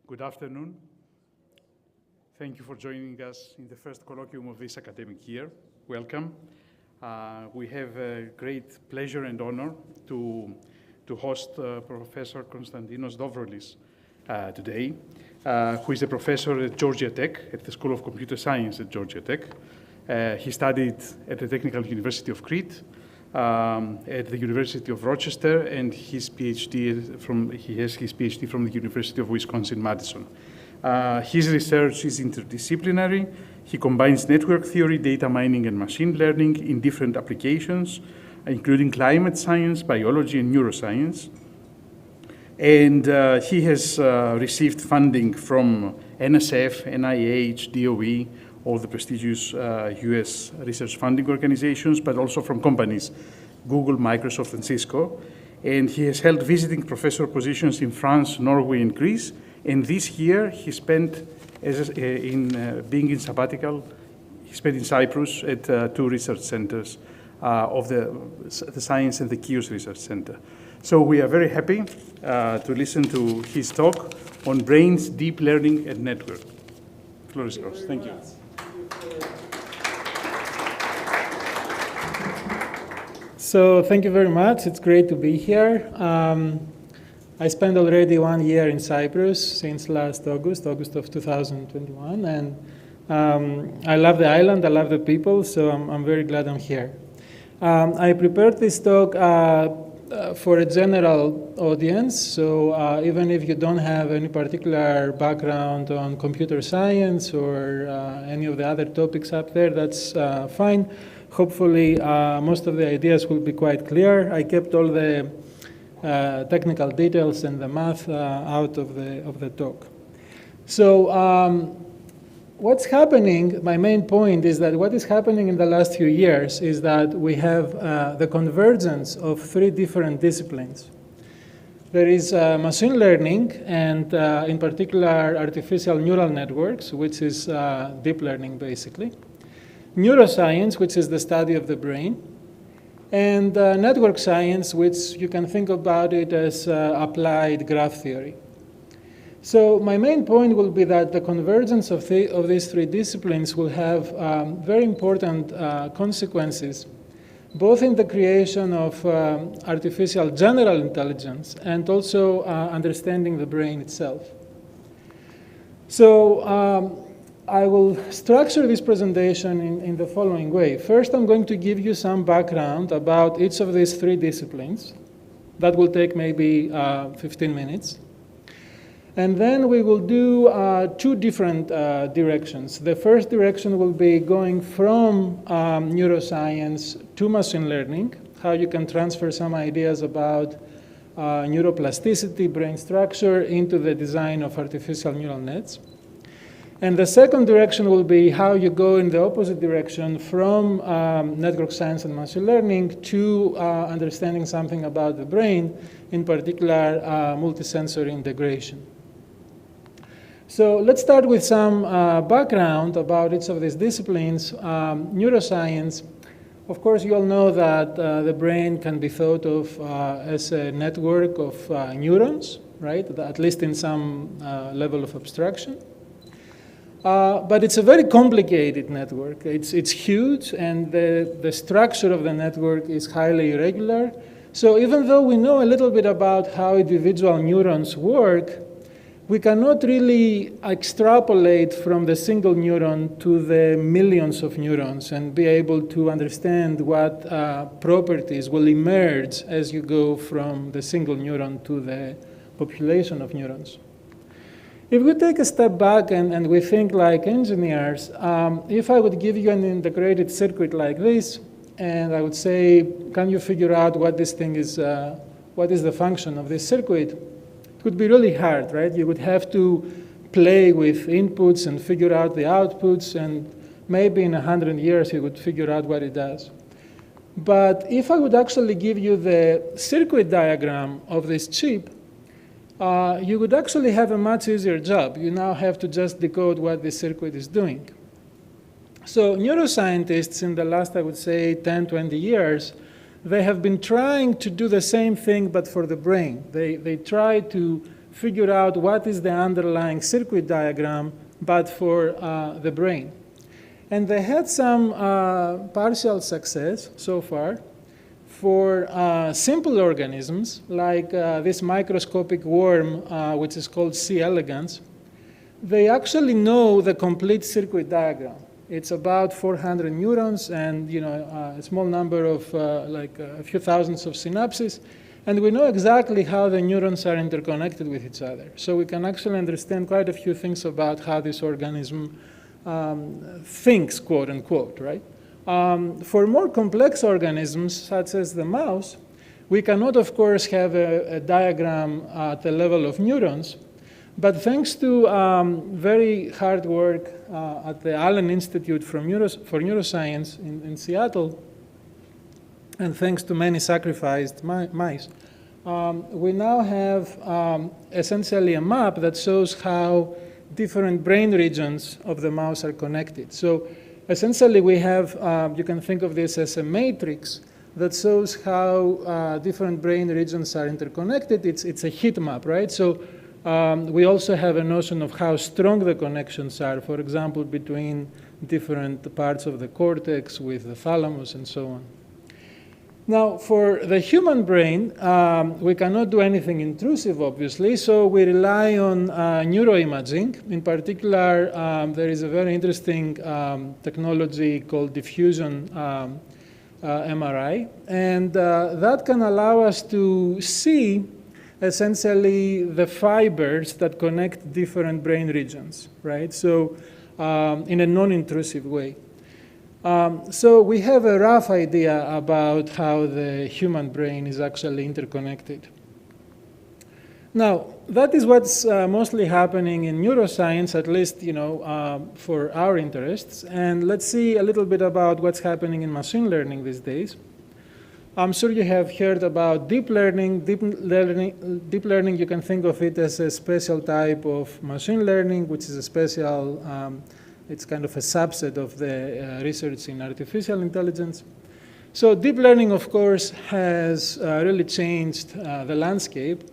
Good afternoon. Thank you for joining us in the first colloquium of this academic year. Welcome. We have a great pleasure and honor to host Professor Konstantinos Dovrolis today, who is a professor at Georgia Tech, at the School of Computer Science at Georgia Tech. He studied at the Technical University of Crete, at the University of Rochester, and he has his PhD from the University of Wisconsin-Madison. His research is interdisciplinary. He combines network theory, data mining, and machine learning in different applications, including climate science, biology, and neuroscience. And he has received funding from NSF, NIH, DOE, all the prestigious US research funding organizations, but also from companies, Google, Microsoft, and Cisco. And he has held visiting professor positions in France, Norway, and Greece. And this year, he spent, being in sabbatical, he spent in Cyprus at two research centers of the Science and the Chios Research Center. So we are very happy to listen to his talk on brains, deep learning, and network. The floor is yours. Thank you. So thank you very much. It's great to be here. I spent already 1 year in Cyprus since last August of 2021, and I love the island, I love the people, so I'm very glad I'm here. I prepared this talk for a general audience, so even if you don't have any particular background on computer science or any of the other topics up there, that's fine. Hopefully, most of the ideas will be quite clear. I kept all the technical details and the math out of the talk. So what's happening, my main point is that what is happening in the last few years is that we have the convergence of three different disciplines. There is machine learning and in particular artificial neural networks, which is deep learning basically. Neuroscience, which is the study of the brain, and network science, which you can think about it as applied graph theory. So my main point will be that the convergence of these three disciplines will have very important consequences, both in the creation of artificial general intelligence and also understanding the brain itself. So I will structure this presentation in the following way. First, I'm going to give you some background about each of these three disciplines. That will take maybe 15 minutes. And then we will do two different directions. The first direction will be going from neuroscience to machine learning, how you can transfer some ideas about neuroplasticity, brain structure, into the design of artificial neural nets. And the second direction will be how you go in the opposite direction from network science and machine learning to understanding something about the brain, in particular multisensory integration. So let's start with some background about each of these disciplines. Neuroscience, of course, you all know that the brain can be thought of as a network of neurons, right? At least in some level of abstraction. But it's a very complicated network. It's huge, and the structure of the network is highly irregular. So even though we know a little bit about how individual neurons work, we cannot really extrapolate from the single neuron to the millions of neurons and be able to understand what properties will emerge as you go from the single neuron to the population of neurons. If we take a step back and we think like engineers, if I would give you an integrated circuit like this, and I would say, can you figure out what this thing is, what is the function of this circuit? It would be really hard, right? You would have to play with inputs and figure out the outputs, and maybe in 100 years you would figure out what it does. But if I would actually give you the circuit diagram of this chip, you would actually have a much easier job. You now have to just decode what the circuit is doing. So neuroscientists in the last, I would say, 10, 20 years, they have been trying to do the same thing but for the brain. They try to figure out what is the underlying circuit diagram, but for the brain. And they had some partial success so far for simple organisms, like this microscopic worm, which is called C. elegans. They actually know the complete circuit diagram. It's about 400 neurons and a small number of like a few thousands of synapses. And we know exactly how the neurons are interconnected with each other. So we can actually understand quite a few things about how this organism thinks, quote unquote, right? For more complex organisms, such as the mouse, we cannot, of course, have a diagram at the level of neurons. But thanks to very hard work at the Allen Institute for Neuroscience in Seattle, and thanks to many sacrificed mice, we now have essentially a map that shows how different brain regions of the mouse are connected. So essentially we have, you can think of this as a matrix that shows how different brain regions are interconnected. It's a heat map, right? So we also have a notion of how strong the connections are, for example, between different parts of the cortex with the thalamus and so on. Now, for the human brain, we cannot do anything intrusive, obviously, so we rely on neuroimaging. In particular, there is a very interesting technology called diffusion MRI, and that can allow us to see essentially the fibers that connect different brain regions, right? So in a non-intrusive way. So we have a rough idea about how the human brain is actually interconnected. Now, that is what's mostly happening in neuroscience, at least for our interests. And let's see a little bit about what's happening in machine learning these days. I'm sure you have heard about deep learning. Deep learning, you can think of it as a special type of machine learning, which is a special, it's kind of a subset of the research in artificial intelligence. So deep learning, of course, has really changed the landscape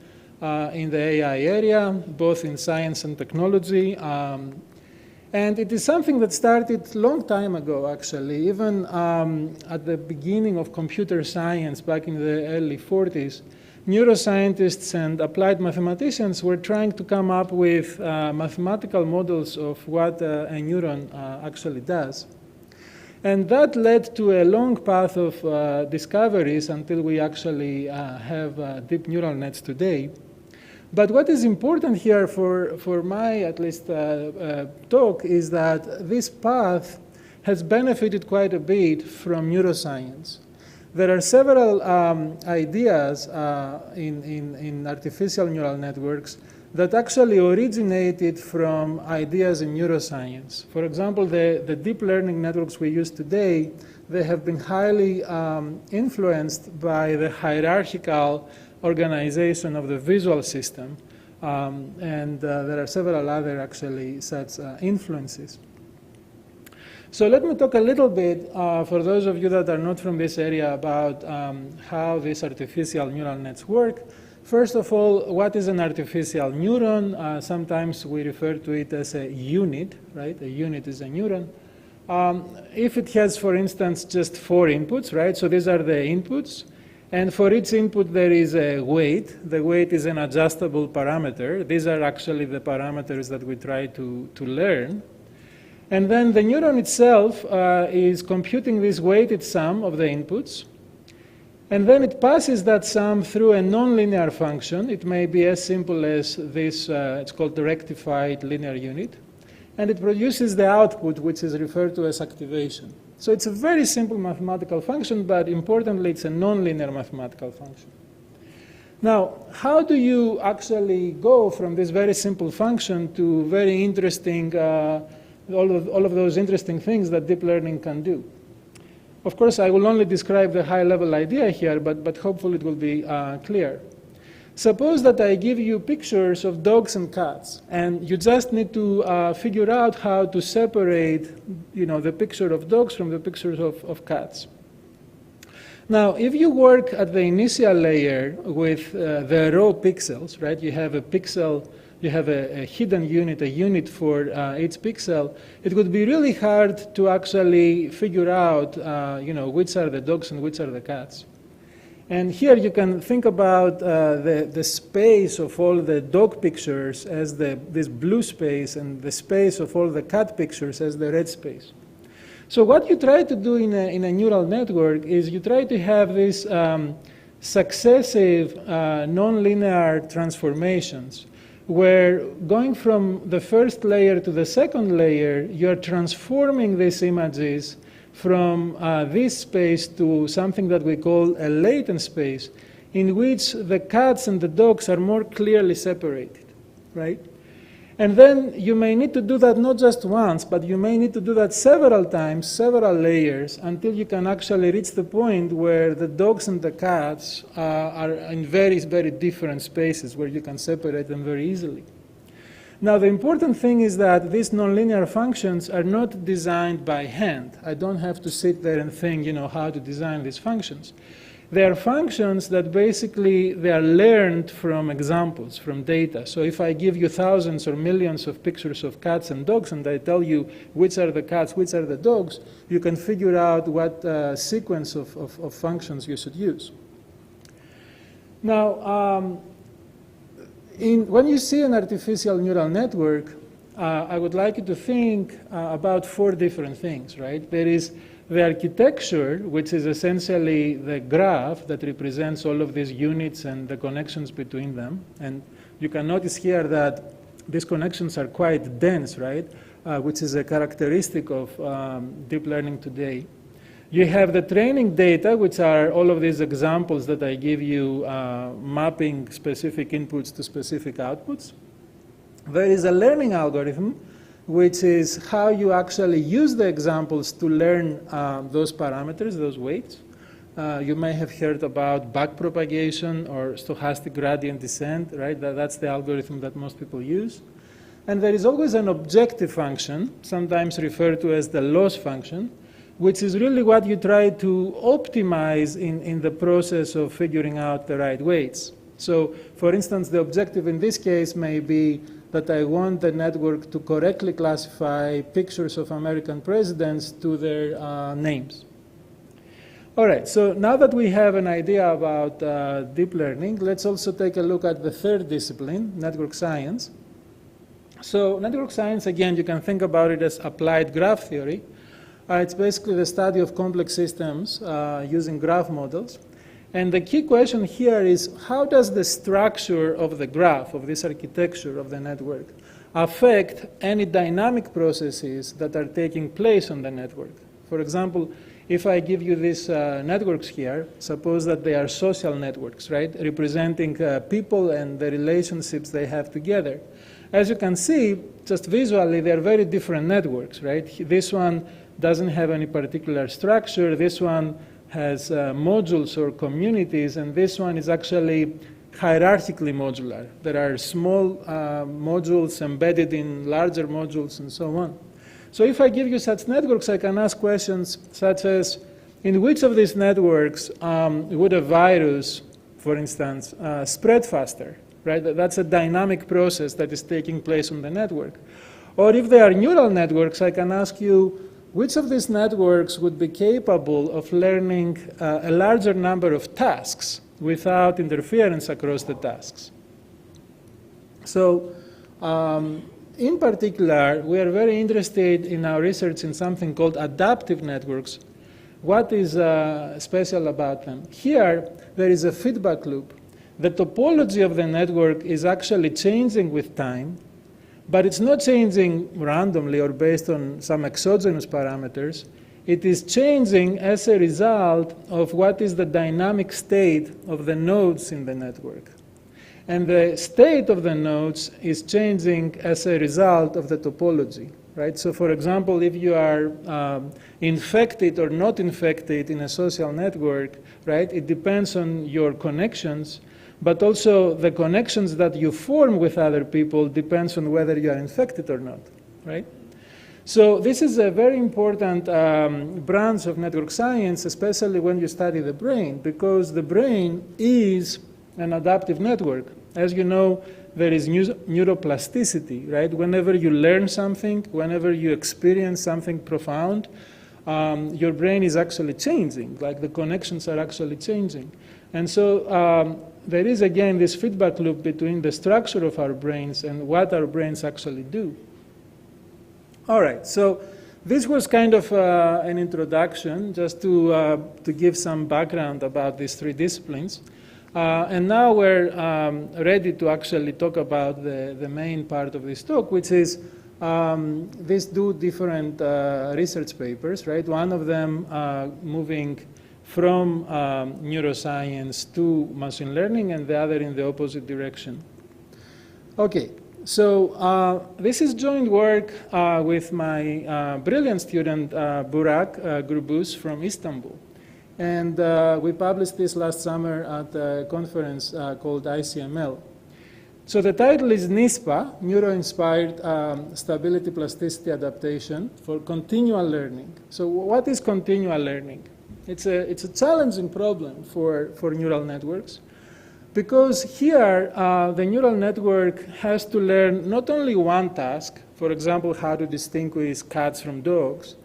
in the AI area, both in science and technology. And it is something that started a long time ago, actually. Even at the beginning of computer science back in the early 40s, neuroscientists and applied mathematicians were trying to come up with mathematical models of what a neuron actually does. And that led to a long path of discoveries until we actually have deep neural nets today. But what is important here for my, at least, talk is that this path has benefited quite a bit from neuroscience. There are several ideas in artificial neural networks that actually originated from ideas in neuroscience. For example, the deep learning networks we use today, they have been highly influenced by the hierarchical organization of the visual system, and there are several other actually such influences. So let me talk a little bit, for those of you that are not from this area, about how these artificial neural nets work. First of all, what is an artificial neuron? Sometimes we refer to it as a unit, right? A unit is a neuron. If it has, for instance, just 4 inputs, right? So these are the inputs. And for each input, there is a weight. The weight is an adjustable parameter. These are actually the parameters that we try to learn. And then the neuron itself is computing this weighted sum of the inputs. And then it passes that sum through a nonlinear function. It may be as simple as this, it's called the rectified linear unit. And it produces the output, which is referred to as activation. So it's a very simple mathematical function, but importantly, it's a nonlinear mathematical function. Now, how do you actually go from this very simple function to very interesting, all of those interesting things that deep learning can do? Of course, I will only describe the high-level idea here, but hopefully it will be clear. Suppose that I give you pictures of dogs and cats, and you just need to figure out how to separate, the picture of dogs from the pictures of cats. Now, if you work at the initial layer with the raw pixels, right, you have a pixel, you have a hidden unit, a unit for each pixel, it would be really hard to actually figure out, which are the dogs and which are the cats. And here you can think about the space of all the dog pictures as this blue space, and the space of all the cat pictures as the red space. So what you try to do in a neural network is you try to have these successive nonlinear transformations, where going from the first layer to the second layer, you're transforming these images from this space to something that we call a latent space, in which the cats and the dogs are more clearly separated, right? And then you may need to do that not just once, but you may need to do that several times, several layers, until you can actually reach the point where the dogs and the cats are in very, very different spaces where you can separate them very easily. Now, the important thing is that these nonlinear functions are not designed by hand. I don't have to sit there and think, how to design these functions. They are functions that basically they are learned from examples, from data. So if I give you thousands or millions of pictures of cats and dogs, and I tell you which are the cats, which are the dogs, you can figure out what sequence of functions you should use. Now, when you see an artificial neural network, I would like you to think about 4 different things, right? There is the architecture, which is essentially the graph that represents all of these units and the connections between them. And you can notice here that these connections are quite dense, right? Which is a characteristic of deep learning today. You have the training data, which are all of these examples that I give you, mapping specific inputs to specific outputs. There is a learning algorithm, which is how you actually use the examples to learn those parameters, those weights. You may have heard about backpropagation or stochastic gradient descent, right? That's the algorithm that most people use. And there is always an objective function, sometimes referred to as the loss function, which is really what you try to optimize in the process of figuring out the right weights. So, for instance, the objective in this case may be that I want the network to correctly classify pictures of American presidents to their names. All right, so now that we have an idea about deep learning, let's also take a look at the third discipline, network science. So network science, again, you can think about it as applied graph theory. It's basically the study of complex systems using graph models. And the key question here is, how does the structure of the graph, of this architecture of the network, affect any dynamic processes that are taking place on the network? For example, if I give you these networks here, suppose that they are social networks, right, representing people and the relationships they have together. As you can see, just visually, they're very different networks, right? This one doesn't have any particular structure. This one has modules or communities, and this one is actually hierarchically modular. There are small modules embedded in larger modules and so on. So if I give you such networks, I can ask questions such as, in which of these networks would a virus, for instance, spread faster? Right? That's a dynamic process that is taking place on the network. Or if they are neural networks, I can ask you, which of these networks would be capable of learning a larger number of tasks without interference across the tasks? So, in particular, we are very interested in our research in something called adaptive networks. What is special about them? Here, there is a feedback loop. The topology of the network is actually changing with time, but it's not changing randomly or based on some exogenous parameters. It is changing as a result of what is the dynamic state of the nodes in the network. And the state of the nodes is changing as a result of the topology, right? So for example, if you are infected or not infected in a social network, right, it depends on your connections. But also the connections that you form with other people depends on whether you are infected or not, right? So this is a very important branch of network science, especially when you study the brain, because the brain is an adaptive network. As you know, there is neuroplasticity, right? Whenever you learn something, whenever you experience something profound, your brain is actually changing, like the connections are actually changing. And so there is, again, this feedback loop between the structure of our brains and what our brains actually do. All right, so this was kind of an introduction, just to give some background about these three disciplines. And now we're ready to actually talk about the main part of this talk, which is these two different research papers, right? One of them moving from neuroscience to machine learning, and the other in the opposite direction. Okay, so this is joint work with my brilliant student, Burak Gürbüz from Istanbul. And we published this last summer at a conference called ICML. So the title is NISPA, Neuro-Inspired Stability Plasticity Adaptation for Continual Learning. So what is continual learning? It's a challenging problem for neural networks, because here the neural network has to learn not only one task, for example, how to distinguish cats from dogs,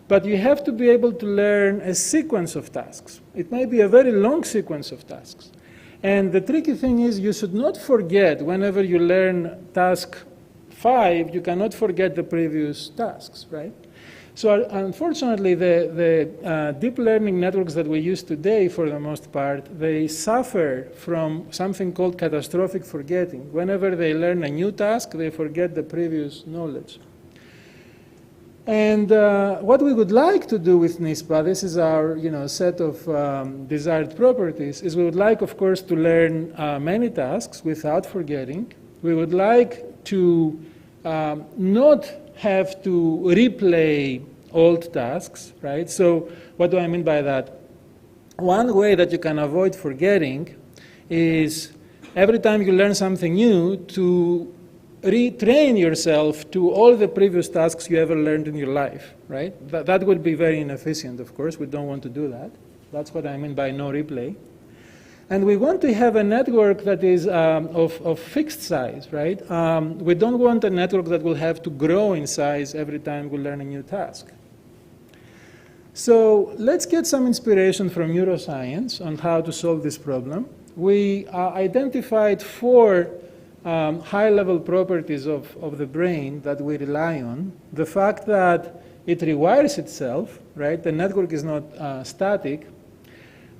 but you have to be able to learn a sequence of tasks. It may be a very long sequence of tasks. And the tricky thing is you should not forget, whenever you learn task 5, you cannot forget the previous tasks, right? So unfortunately, the deep learning networks that we use today, for the most part, they suffer from something called catastrophic forgetting. Whenever they learn a new task, they forget the previous knowledge. And what we would like to do with NISPA, this is our set of desired properties, is we would like, of course, to learn many tasks without forgetting. We would like to not have to replay old tasks, right? So what do I mean by that? One way that you can avoid forgetting is every time you learn something new to retrain yourself to all the previous tasks you ever learned in your life, right? That would be very inefficient, of course. We don't want to do that. That's what I mean by no replay. And we want to have a network that is of fixed size, right? We don't want a network that will have to grow in size every time we learn a new task. So let's get some inspiration from neuroscience on how to solve this problem. We identified 4 high-level properties of the brain that we rely on. The fact that it rewires itself, right? The network is not static.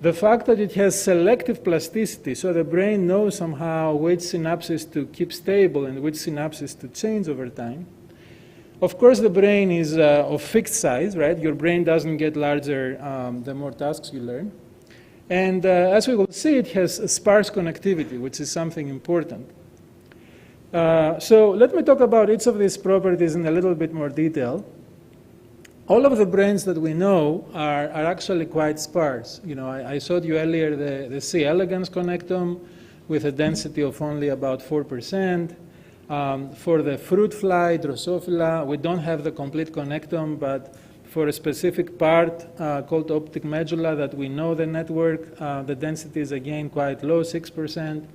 The fact that it has selective plasticity, so the brain knows somehow which synapses to keep stable and which synapses to change over time. Of course, the brain is of fixed size, right? Your brain doesn't get larger the more tasks you learn. And as we will see, it has a sparse connectivity, which is something important. So let me talk about each of these properties in a little bit more detail. All of the brains that we know are actually quite sparse. I showed you earlier the C. elegans connectome with a density of only about 4%. For the fruit fly, Drosophila, we don't have the complete connectome, but for a specific part called optic medulla that we know the network, the density is again quite low, 6%.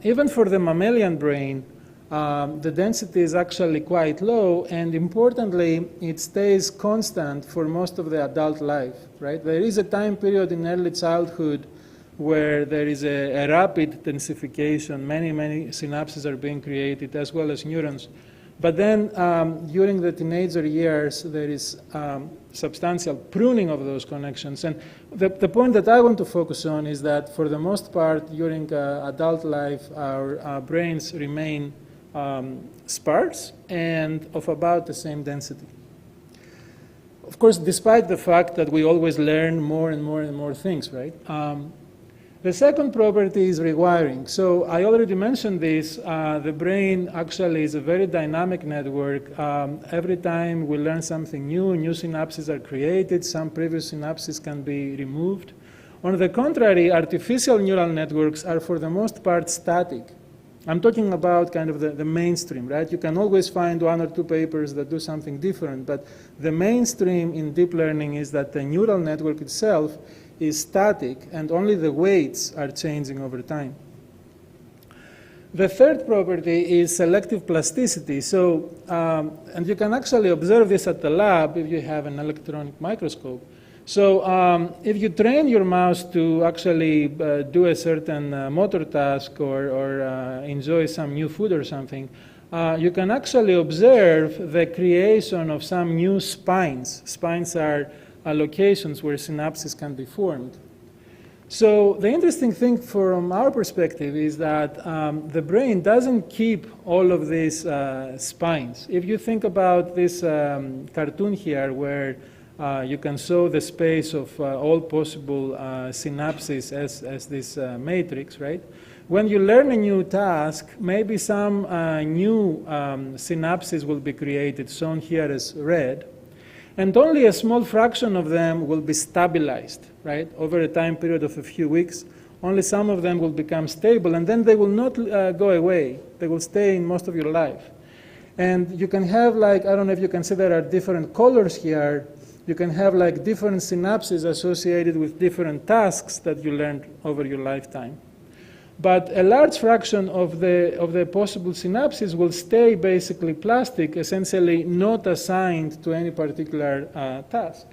Even for the mammalian brain, the density is actually quite low, and importantly, it stays constant for most of the adult life, right? There is a time period in early childhood where there is a rapid densification. Many synapses are being created, as well as neurons. But then during the teenager years, there is substantial pruning of those connections. And the point that I want to focus on is that for the most part, during adult life, our brains remain sparse and of about the same density. Of course, despite the fact that we always learn more and more things, right? The second property is rewiring. So I already mentioned this. The brain actually is a very dynamic network. Every time we learn something new synapses are created. Some previous synapses can be removed. On the contrary, artificial neural networks are for the most part static. I'm talking about kind of the mainstream, right? You can always find one or two papers that do something different, but the mainstream in deep learning is that the neural network itself is static and only the weights are changing over time. The third property is selective plasticity. So, and you can actually observe this at the lab if you have an electronic microscope. So if you train your mouse to actually do a certain motor task or enjoy some new food or something, you can actually observe the creation of some new spines. Spines are locations where synapses can be formed. So the interesting thing from our perspective is that the brain doesn't keep all of these spines. If you think about this cartoon here where you can show the space of all possible synapses as this matrix, right? When you learn a new task, maybe some new synapses will be created, shown here as red, and only a small fraction of them will be stabilized, right? Over a time period of a few weeks, only some of them will become stable, and then they will not go away. They will stay in most of your life. And you can have, like, I don't know if you can see there are different colors here. You can have like different synapses associated with different tasks that you learned over your lifetime. But a large fraction of the possible synapses will stay basically plastic, essentially not assigned to any particular task.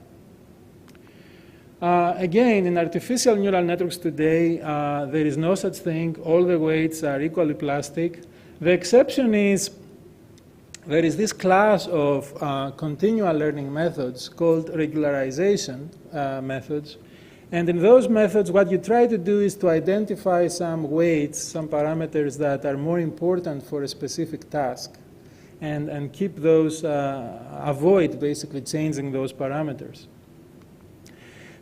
Again, in artificial neural networks today, there is no such thing. All the weights are equally plastic. The exception is there is this class of continual learning methods called regularization methods. And in those methods, what you try to do is to identify some weights, some parameters that are more important for a specific task, and keep those, avoid basically changing those parameters.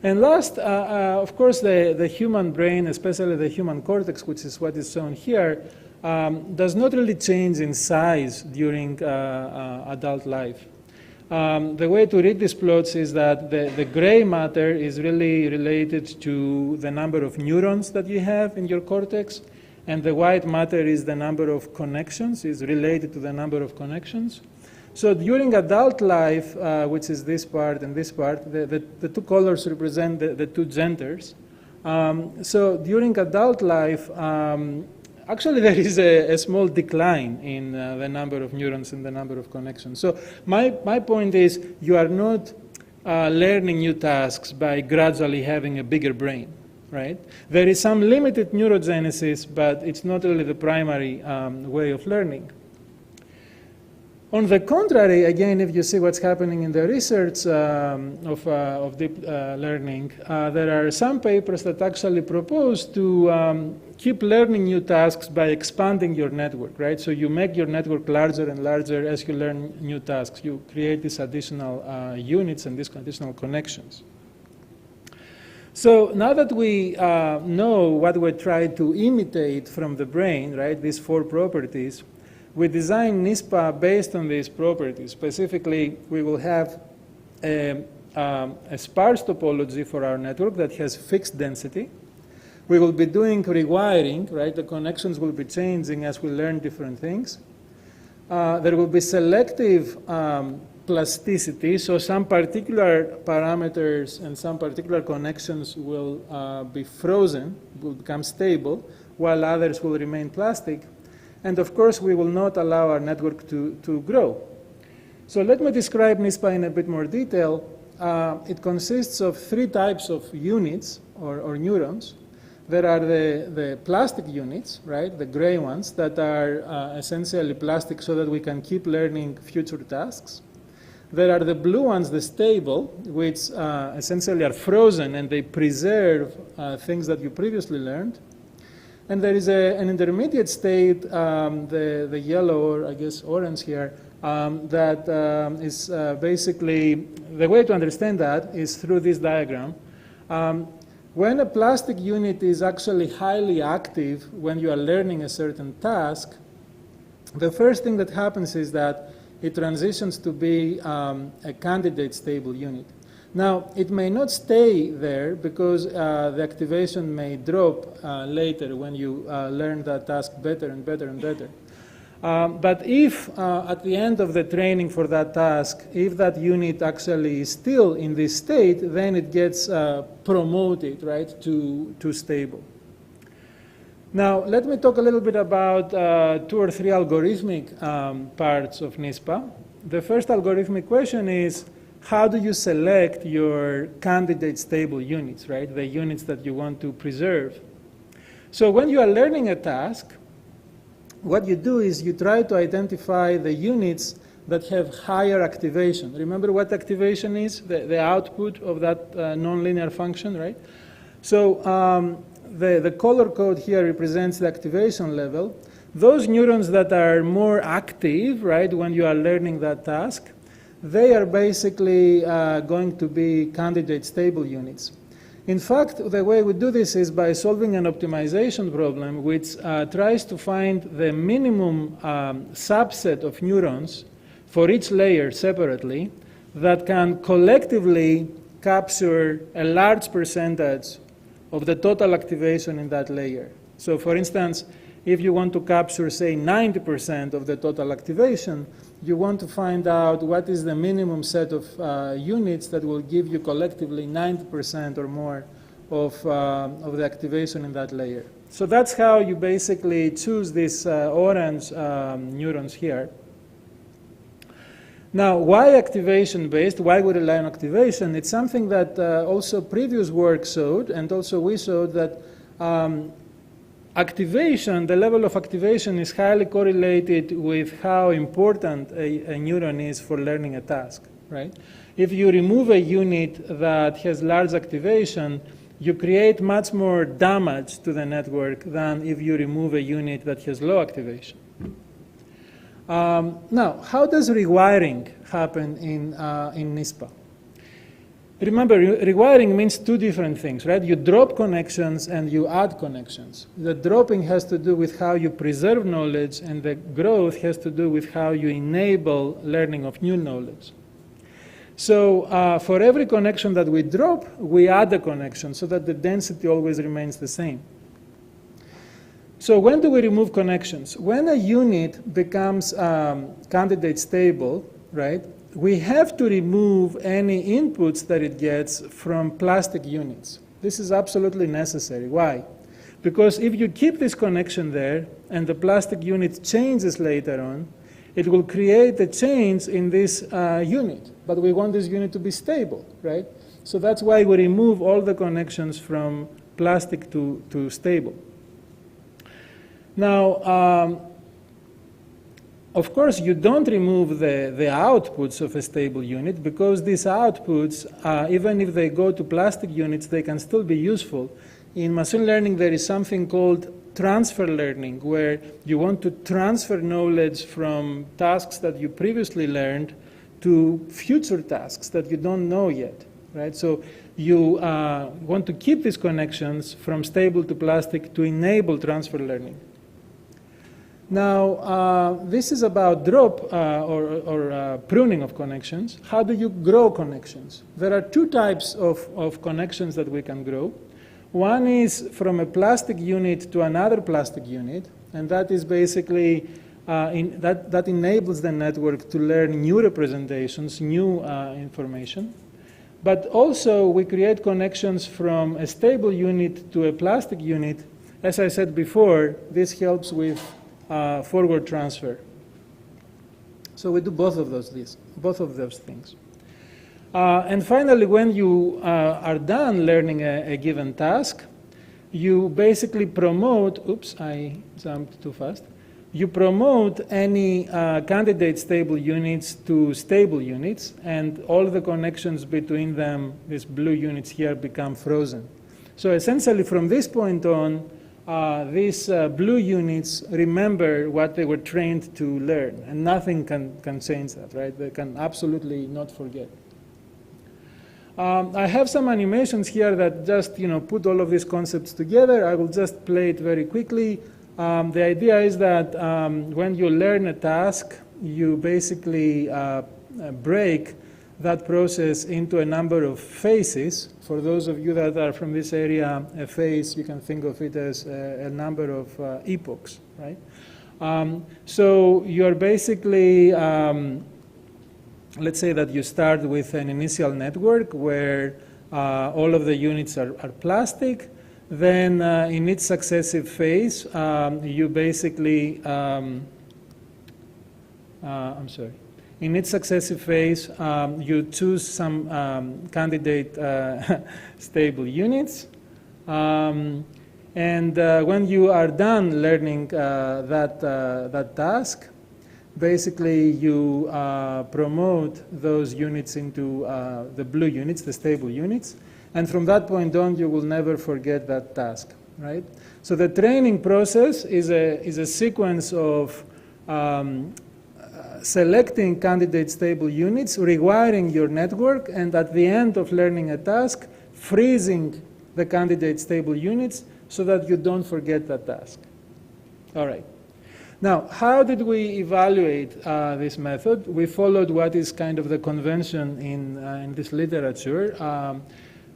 And last, of course, the human brain, especially the human cortex, which is what is shown here, does not really change in size during adult life. The way to read these plots is that the gray matter is really related to the number of neurons that you have in your cortex, and the white matter is the number of connections, is related to the number of connections. So during adult life, which is this part and this part, the two colors represent the two genders. So during adult life, actually, there is a small decline in the number of neurons and the number of connections. So my point is you are not learning new tasks by gradually having a bigger brain, right? There is some limited neurogenesis, but it's not really the primary way of learning. On the contrary, again, if you see what's happening in the research of deep learning, there are some papers that actually propose to keep learning new tasks by expanding your network, right? So you make your network larger and larger as you learn new tasks. You create these additional units and these additional connections. So now that we know what we're trying to imitate from the brain, right, these four properties, we design NISPA based on these properties. Specifically, we will have a sparse topology for our network that has fixed density. We will be doing rewiring, right? The connections will be changing as we learn different things. There will be selective plasticity, so some particular parameters and some particular connections will be frozen, will become stable, while others will remain plastic. And of course, we will not allow our network to grow. So let me describe NISPA in a bit more detail. It consists of three types of units or neurons. There are the plastic units, right, the gray ones that are essentially plastic so that we can keep learning future tasks. There are the blue ones, the stable, which essentially are frozen and they preserve things that you previously learned. And there is an intermediate state, the yellow, or I guess orange here, that is basically, the way to understand that is through this diagram. When a plastic unit is actually highly active when you are learning a certain task, the first thing that happens is that it transitions to be a candidate stable unit. Now, it may not stay there because the activation may drop later when you learn that task better and better and better. But if at the end of the training for that task, if that unit actually is still in this state, then it gets promoted, right, to stable. Now, let me talk a little bit about 2 or 3 algorithmic parts of NISPA. The first algorithmic question is, how do you select your candidate stable units, right? The units that you want to preserve. So when you are learning a task, what you do is you try to identify the units that have higher activation. Remember what activation is? The output of that nonlinear function, right? So the color code here represents the activation level. Those neurons that are more active, right, when you are learning that task, they are basically going to be candidate stable units. In fact, the way we do this is by solving an optimization problem which tries to find the minimum subset of neurons for each layer separately that can collectively capture a large percentage of the total activation in that layer. So for instance, if you want to capture, say, 90% of the total activation, you want to find out what is the minimum set of units that will give you collectively 90% or more of the activation in that layer. So that's how you basically choose these orange neurons here. Now, why activation-based? Why we rely on activation? It's something that also previous work showed, and also we showed that activation, the level of activation is highly correlated with how important a neuron is for learning a task, right? If you remove a unit that has large activation, you create much more damage to the network than if you remove a unit that has low activation. Now, how does rewiring happen in NISPA? Remember, rewiring means 2 different things, right? You drop connections and you add connections. The dropping has to do with how you preserve knowledge, and the growth has to do with how you enable learning of new knowledge. So for every connection that we drop, we add a connection so that the density always remains the same. So when do we remove connections? When a unit becomes candidate stable, right, we have to remove any inputs that it gets from plastic units. This is absolutely necessary. Why? Because if you keep this connection there and the plastic unit changes later on, it will create a change in this unit. But we want this unit to be stable, right? So that's why we remove all the connections from plastic to stable. Now, of course, you don't remove the outputs of a stable unit, because these outputs, even if they go to plastic units, they can still be useful. In machine learning, there is something called transfer learning, where you want to transfer knowledge from tasks that you previously learned to future tasks that you don't know yet, right? So you want to keep these connections from stable to plastic to enable transfer learning. Now, this is about drop or pruning of connections. How do you grow connections? There are 2 types of connections that we can grow. One is from a plastic unit to another plastic unit, and that is basically, that enables the network to learn new representations, new information. But also, we create connections from a stable unit to a plastic unit. As I said before, this helps with forward transfer. So we do both of those things. And finally, when you are done learning a given task, you basically promote, oops, I jumped too fast. You promote any candidate stable units to stable units, and all the connections between them, these blue units here, become frozen. So essentially, from this point on, these blue units remember what they were trained to learn, and nothing can change that, right? They can absolutely not forget. I have some animations here that just put all of these concepts together. I will just play it very quickly. The idea is that when you learn a task, you basically break that process into a number of phases. For those of you that are from this area, a phase, you can think of it as a number of epochs, right? So you're basically, let's say that you start with an initial network where all of the units are plastic. Then in each successive phase, you basically, in each successive phase, you choose some candidate stable units. And when you are done learning that task, basically you promote those units into the blue units, the stable units. And from that point on, you will never forget that task, right? So the training process is a sequence of selecting candidate stable units, rewiring your network, and at the end of learning a task, freezing the candidate stable units so that you don't forget that task. All right. Now, how did we evaluate this method? We followed what is kind of the convention in this literature,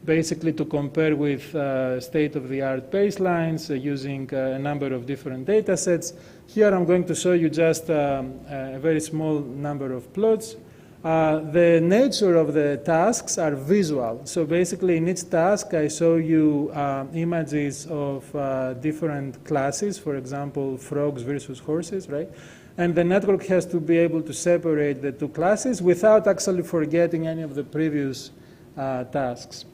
basically to compare with state-of-the-art baselines using a number of different data sets. Here I'm going to show you just a very small number of plots. The nature of the tasks are visual. So basically in each task I show you images of different classes, for example, frogs versus horses, right? And the network has to be able to separate the two classes without actually forgetting any of the previous tasks.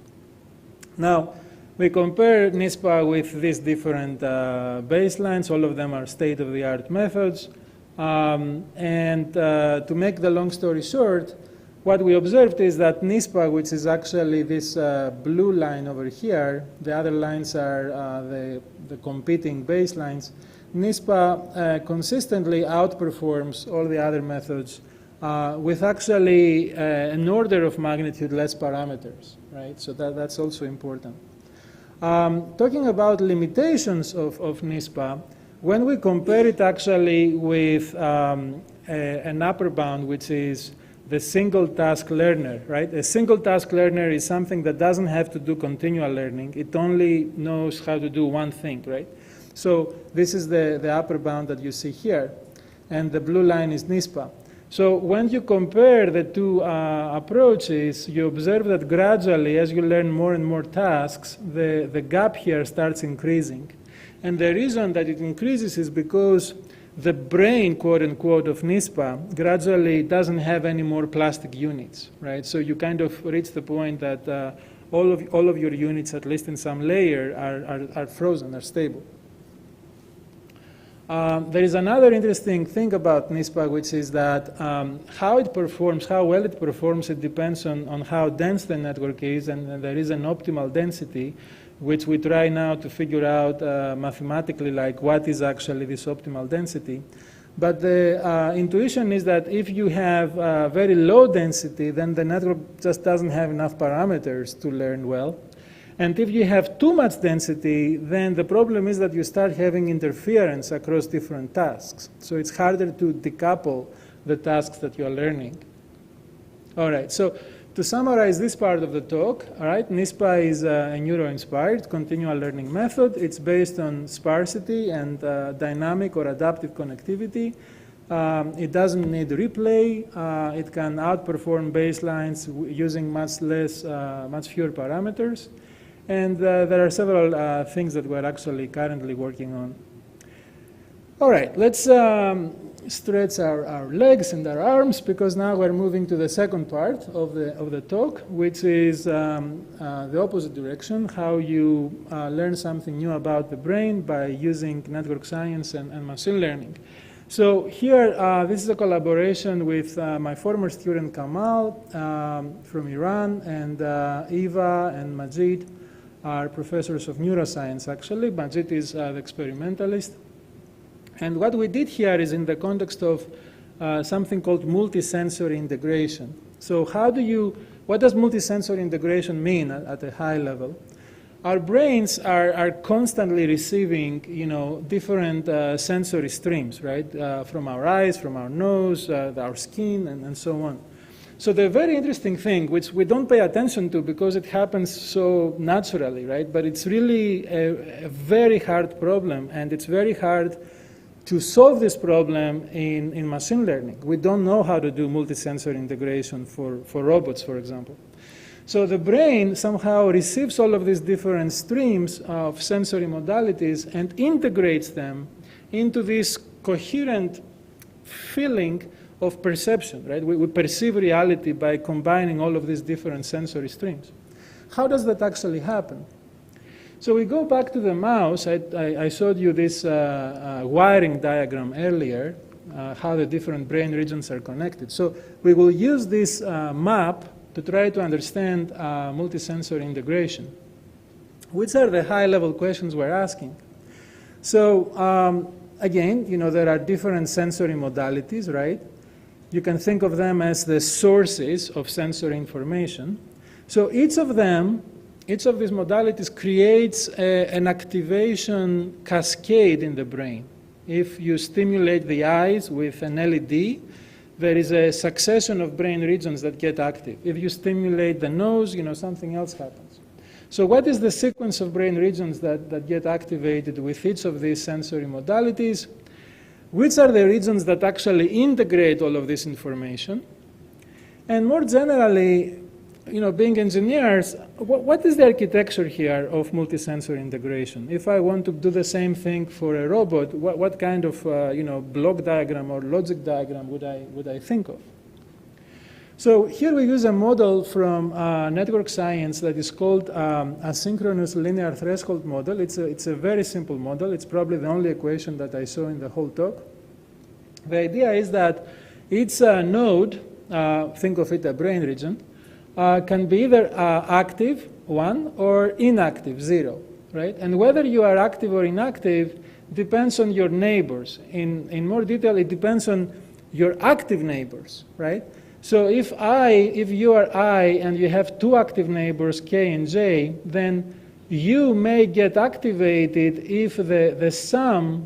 Now, we compare NISPA with these different baselines. All of them are state-of-the-art methods. To make the long story short, what we observed is that NISPA, which is actually this blue line over here, the other lines are the competing baselines, NISPA consistently outperforms all the other methods with actually an order of magnitude less parameters, right? So that's also important. Talking about limitations of NISPA, when we compare it actually with an upper bound, which is the single task learner, right? A single task learner is something that doesn't have to do continual learning. It only knows how to do one thing, right? So this is the upper bound that you see here. And the blue line is NISPA. So when you compare the two approaches, you observe that gradually, as you learn more and more tasks, the gap here starts increasing. And the reason that it increases is because the brain, quote unquote, of NISPA gradually doesn't have any more plastic units, right? So you kind of reach the point that all of your units, at least in some layer, are frozen, are stable. There is another interesting thing about NISPA, which is that how it performs, how well it performs, it depends on how dense the network is, and there is an optimal density, which we try now to figure out mathematically, like what is actually this optimal density. But the intuition is that if you have very low density, then the network just doesn't have enough parameters to learn well. And if you have too much density, then the problem is that you start having interference across different tasks. So it's harder to decouple the tasks that you're learning. All right, so to summarize this part of the talk, all right, NISPA is a neuro-inspired continual learning method. It's based on sparsity and dynamic or adaptive connectivity. It doesn't need replay. It can outperform baselines using much fewer parameters. And there are several things that we're actually currently working on. All right, let's stretch our legs and our arms, because now we're moving to the second part of the talk, which is the opposite direction, how you learn something new about the brain by using network science and machine learning. So here, this is a collaboration with my former student Kamal from Iran, and Eva and Majid are professors of neuroscience, actually. Majid is the experimentalist. And what we did here is in the context of something called multisensory integration. So what does multisensory integration mean at a high level? Our brains are constantly receiving, different sensory streams, right? From our eyes, from our nose, our skin, and so on. So the very interesting thing, which we don't pay attention to because it happens so naturally, right? But it's really a very hard problem, and it's very hard to solve this problem in machine learning. We don't know how to do multisensory integration for robots, for example. So the brain somehow receives all of these different streams of sensory modalities and integrates them into this coherent feeling of perception, right? We perceive reality by combining all of these different sensory streams. How does that actually happen? So we go back to the mouse. I showed you this wiring diagram earlier, how the different brain regions are connected. So we will use this map to try to understand multisensory integration. Which are the high-level questions we're asking? So again, there are different sensory modalities, right? You can think of them as the sources of sensory information. So each of these modalities creates an activation cascade in the brain. If you stimulate the eyes with an LED, there is a succession of brain regions that get active. If you stimulate the nose, something else happens. So what is the sequence of brain regions that get activated with each of these sensory modalities? Which are the regions that actually integrate all of this information? And more generally, being engineers, what is the architecture here of multisensory integration? If I want to do the same thing for a robot, what kind of block diagram or logic diagram would I think of? So here we use a model from network science that is called Asynchronous linear threshold model. It's a very simple model. It's probably the only equation that I saw in the whole talk. The idea is that each node, think of it a brain region, can be either active, 1, or inactive, 0, right? And whether you are active or inactive depends on your neighbors. In more detail, it depends on your active neighbors, right? So if you are I and you have two active neighbors, K and J, then you may get activated if the sum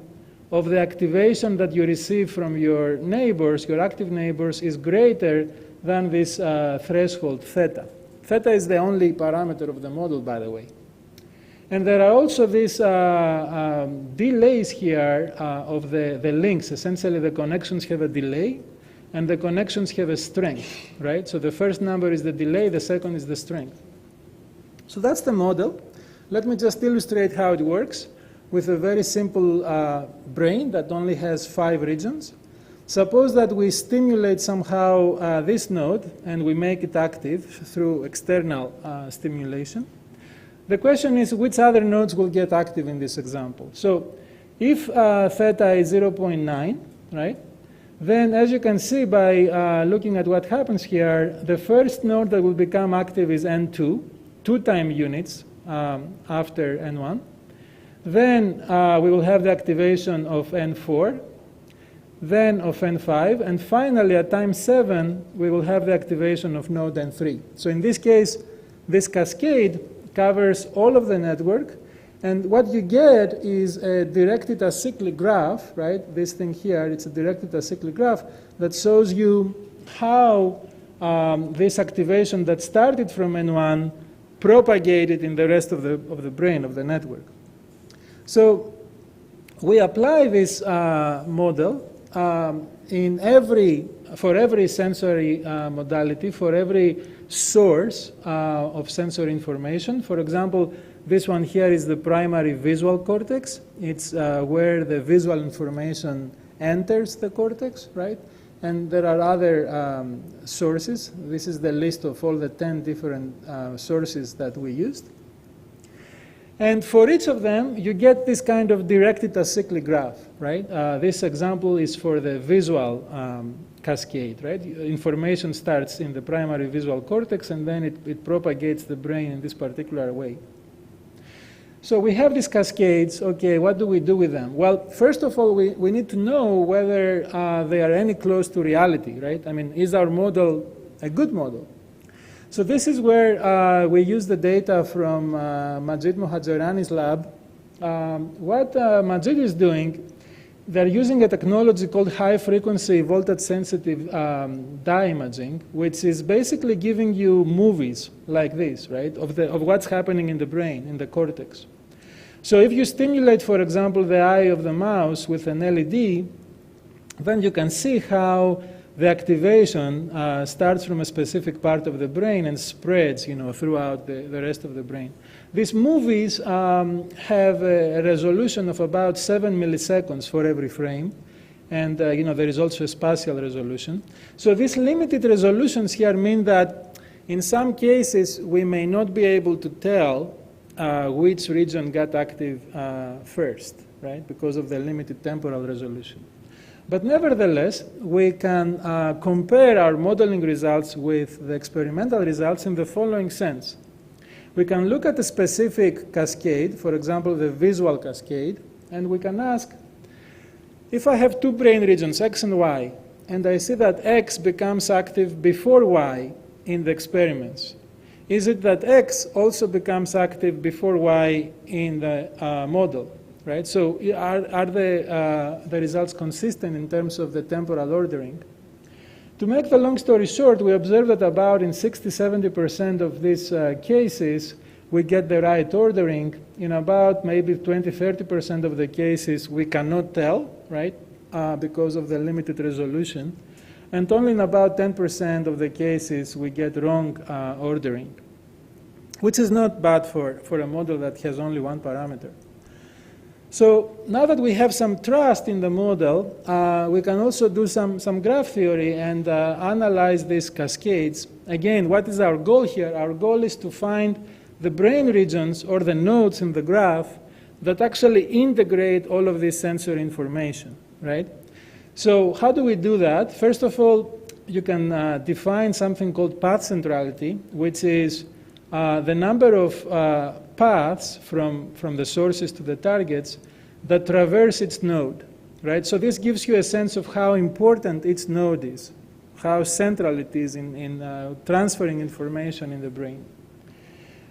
of the activation that you receive from your neighbors, your active neighbors, is greater than this threshold theta. Theta is the only parameter of the model, by the way. And there are also these delays here of the links. Essentially, the connections have a delay, and the connections have a strength, right? So the first number is the delay, the second is the strength. So that's the model. Let me just illustrate how it works with a very simple brain that only has 5 regions. Suppose that we stimulate somehow this node, and we make it active through external stimulation. The question is, which other nodes will get active in this example? So if theta is 0.9, right? Then, as you can see by looking at what happens here, the first node that will become active is N2, 2 time units after N1. Then we will have the activation of N4, then of N5, and finally at time 7, we will have the activation of node N3. So in this case, this cascade covers all of the network. And what you get is a directed acyclic graph, right? This thing here, it's a directed acyclic graph that shows you how this activation that started from N1 propagated in the rest of the brain, of the network. So we apply this model for every sensory modality, for every source of sensory information. For example, this one here is the primary visual cortex. It's where the visual information enters the cortex, right? And there are other sources. This is the list of all the 10 different sources that we used. And for each of them, you get this kind of directed acyclic graph, right? This example is for the visual cascade, right? Information starts in the primary visual cortex, and then it propagates the brain in this particular way. So we have these cascades. Okay, what do we do with them? Well, first of all, we need to know whether they are any close to reality, right? I mean, is our model a good model? So this is where we use the data from Majid Mohajerani's lab. What Majid is doing they're using a technology called high-frequency voltage-sensitive dye imaging, which is basically giving you movies like this, right, of what's happening in the brain, in the cortex. So if you stimulate, for example, the eye of the mouse with an LED, then you can see how the activation starts from a specific part of the brain and spreads, throughout the rest of the brain. These movies have a resolution of about 7 milliseconds for every frame, and there is also a spatial resolution. So these limited resolutions here mean that in some cases we may not be able to tell which region got active first, right, because of the limited temporal resolution. But nevertheless, we can compare our modeling results with the experimental results in the following sense. We can look at a specific cascade, for example, the visual cascade, and we can ask, if I have two brain regions, X and Y, and I see that X becomes active before Y in the experiments, is it that X also becomes active before Y in the model? Right? So are the results consistent in terms of the temporal ordering? To make the long story short, we observe that about in 60–70% of these cases, we get the right ordering. In about maybe 20–30% of the cases, we cannot tell, right, because of the limited resolution. And only in about 10% of the cases, we get wrong ordering, which is not bad for a model that has only one parameter. So now that we have some trust in the model, we can also do some graph theory and analyze these cascades. Again, what is our goal here? Our goal is to find the brain regions or the nodes in the graph that actually integrate all of this sensory information, right? So how do we do that? First of all, you can define something called path centrality, which is the number of paths from the sources to the targets that traverse its node, right? So this gives you a sense of how important its node is, how central it is in transferring information in the brain.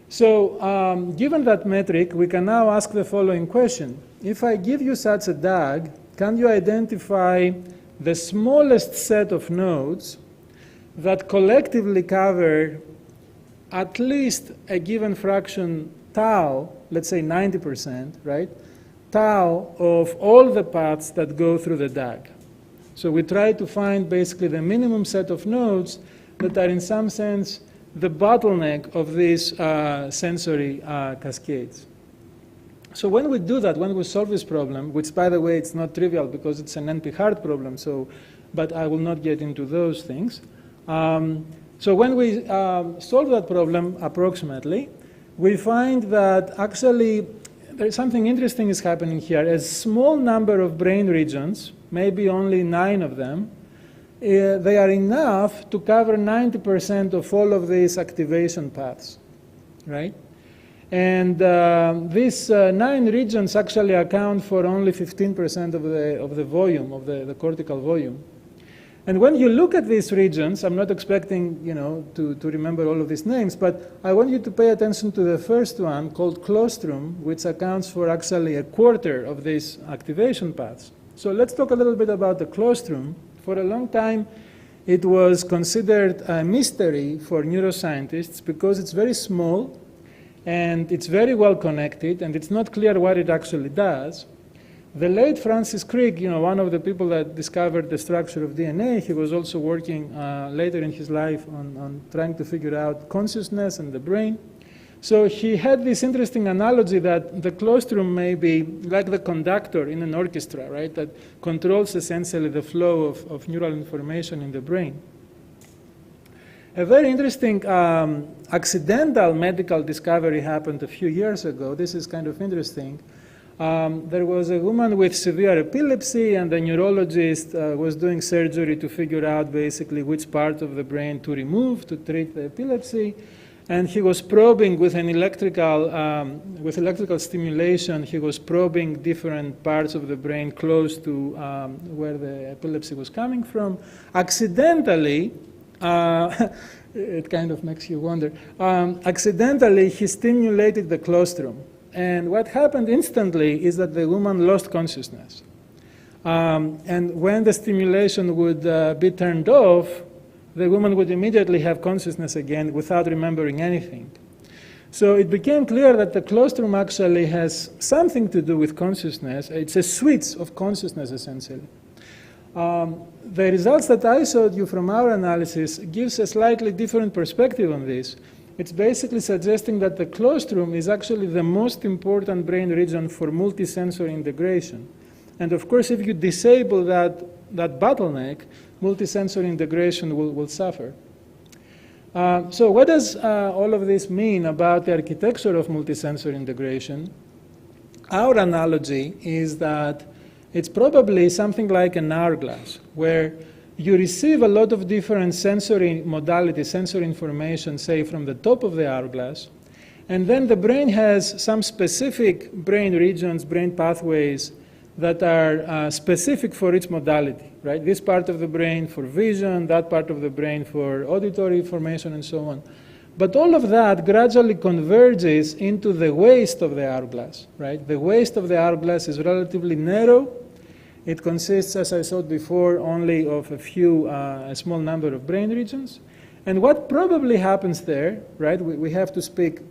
So given that metric, we can now ask the following question. If I give you such a DAG, can you identify the smallest set of nodes that collectively cover at least a given fraction tau, let's say 90%, right? Tau of all the paths that go through the DAG. So we try to find basically the minimum set of nodes that are in some sense the bottleneck of these sensory cascades. So when we do that, when we solve this problem, which by the way, it's not trivial because it's an NP-hard problem, but I will not get into those things. So when we solve that problem approximately, we find that actually there's something interesting is happening here. A small number of brain regions, maybe only 9 of them, they are enough to cover 90% of all of these activation paths, right? And these 9 regions actually account for only 15% of the volume, of the cortical volume. And when you look at these regions, I'm not expecting to remember all of these names, but I want you to pay attention to the first one called claustrum, which accounts for actually a quarter of these activation paths. So let's talk a little bit about the claustrum. For a long time, it was considered a mystery for neuroscientists because it's very small and it's very well connected and it's not clear what it actually does. The late Francis Crick, one of the people that discovered the structure of DNA, he was also working later in his life on trying to figure out consciousness and the brain. So he had this interesting analogy that the claustrum may be like the conductor in an orchestra, right, that controls essentially the flow of neural information in the brain. A very interesting accidental medical discovery happened a few years ago. This is kind of interesting. There was a woman with severe epilepsy, and the neurologist was doing surgery to figure out basically which part of the brain to remove to treat the epilepsy. And he was probing with an electrical stimulation. He was probing different parts of the brain close to where the epilepsy was coming from. Accidentally, it kind of makes you wonder. Accidentally, he stimulated the claustrum. And what happened instantly is that the woman lost consciousness. And when the stimulation would be turned off, the woman would immediately have consciousness again without remembering anything. So it became clear that the colostrum actually has something to do with consciousness. It's a switch of consciousness, essentially. The results that I showed you from our analysis gives a slightly different perspective on this. It's basically suggesting that the colostrum is actually the most important brain region for multisensory integration. And of course, if you disable that bottleneck, multisensory integration will suffer. So what does all of this mean about the architecture of multisensory integration? Our analogy is that it's probably something like an hourglass, where you receive a lot of different sensory modalities, sensory information, say, from the top of the hourglass, and then the brain has some specific brain regions, brain pathways that are specific for each modality, right? This part of the brain for vision, that part of the brain for auditory information, and so on. But all of that gradually converges into the waist of the hourglass, right? The waist of the hourglass is relatively narrow. It consists, as I showed before, only of a small number of brain regions. And what probably happens there, right? We have to speak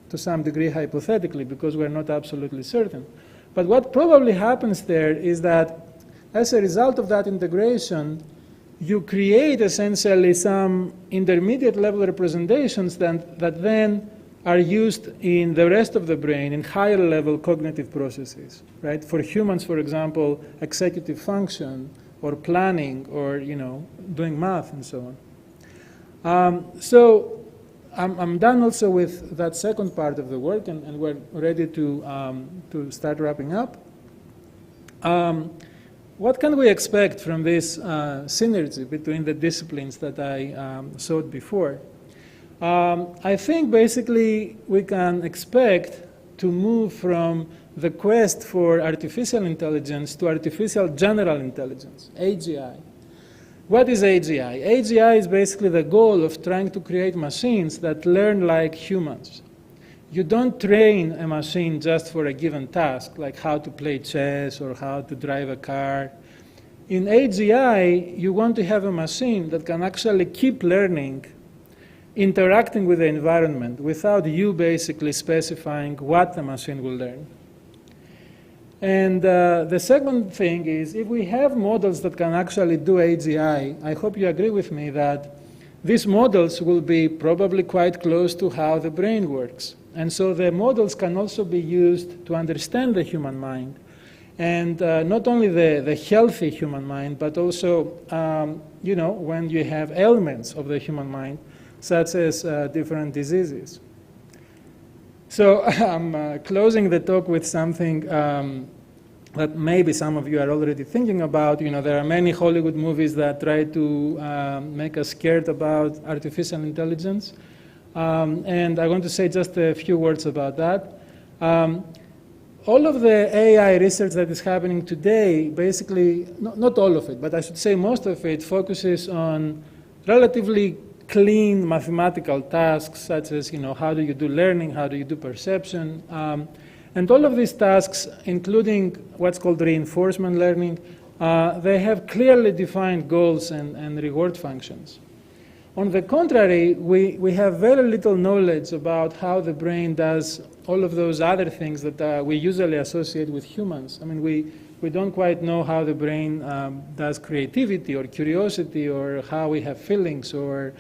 to some degree hypothetically because we're not absolutely certain. But what probably happens there is that as a result of that integration, you create essentially some intermediate level representations that then are used in the rest of the brain in higher level cognitive processes, right? For humans, for example, executive function or planning or, doing math and so on. So I'm done also with that second part of the work, and we're ready to start wrapping up. What can we expect from this synergy between the disciplines that I showed before? I think basically we can expect to move from the quest for artificial intelligence to artificial general intelligence, AGI. What is AGI? AGI is basically the goal of trying to create machines that learn like humans. You don't train a machine just for a given task, like how to play chess or how to drive a car. In AGI, you want to have a machine that can actually keep learning, interacting with the environment without you basically specifying what the machine will learn. And the second thing is, if we have models that can actually do AGI, I hope you agree with me that these models will be probably quite close to how the brain works. And so the models can also be used to understand the human mind. And not only the healthy human mind, but also, when you have elements of the human mind, such as different diseases. So I'm closing the talk with something that maybe some of you are already thinking about. There are many Hollywood movies that try to make us scared about artificial intelligence. And I want to say just a few words about that. All of the AI research that is happening today, basically, not all of it, but I should say most of it focuses on relatively clean mathematical tasks, such as, how do you do learning, how do you do perception. And all of these tasks, including what's called reinforcement learning, they have clearly defined goals and reward functions. On the contrary, we have very little knowledge about how the brain does all of those other things that we usually associate with humans. I mean, we don't quite know how the brain does creativity or curiosity, or how we have feelings or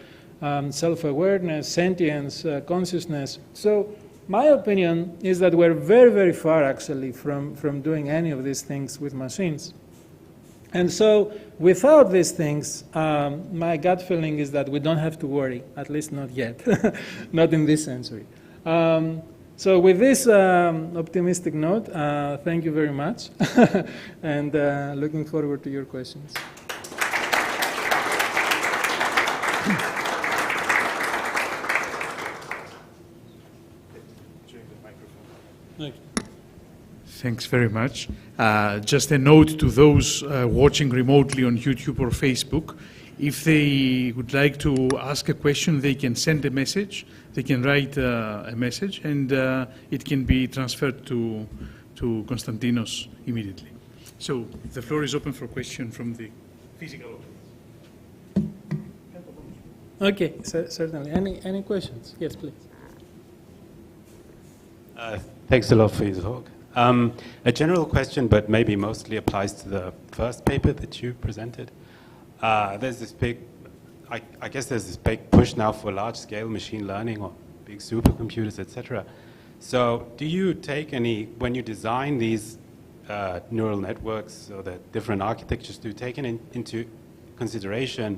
self-awareness, sentience, consciousness. So my opinion is that we're very, very far, actually, from doing any of these things with machines. And so without these things, my gut feeling is that we don't have to worry, at least not yet, not in this century. So with this optimistic note, thank you very much, and looking forward to your questions. Thank you. Thanks very much. Just a note to those watching remotely on YouTube or Facebook. If they would like to ask a question, they can send a message. They can write a message, and it can be transferred to Konstantinos immediately. So the floor is open for question from the physical audience. Okay, certainly. Any questions? Yes, please. Thanks a lot for your talk. A general question, but maybe mostly applies to the first paper that you presented. There's this big, I guess there's this big push now for large-scale machine learning or big supercomputers, etc. So do you take any, when you design these neural networks or the different architectures, do you take into consideration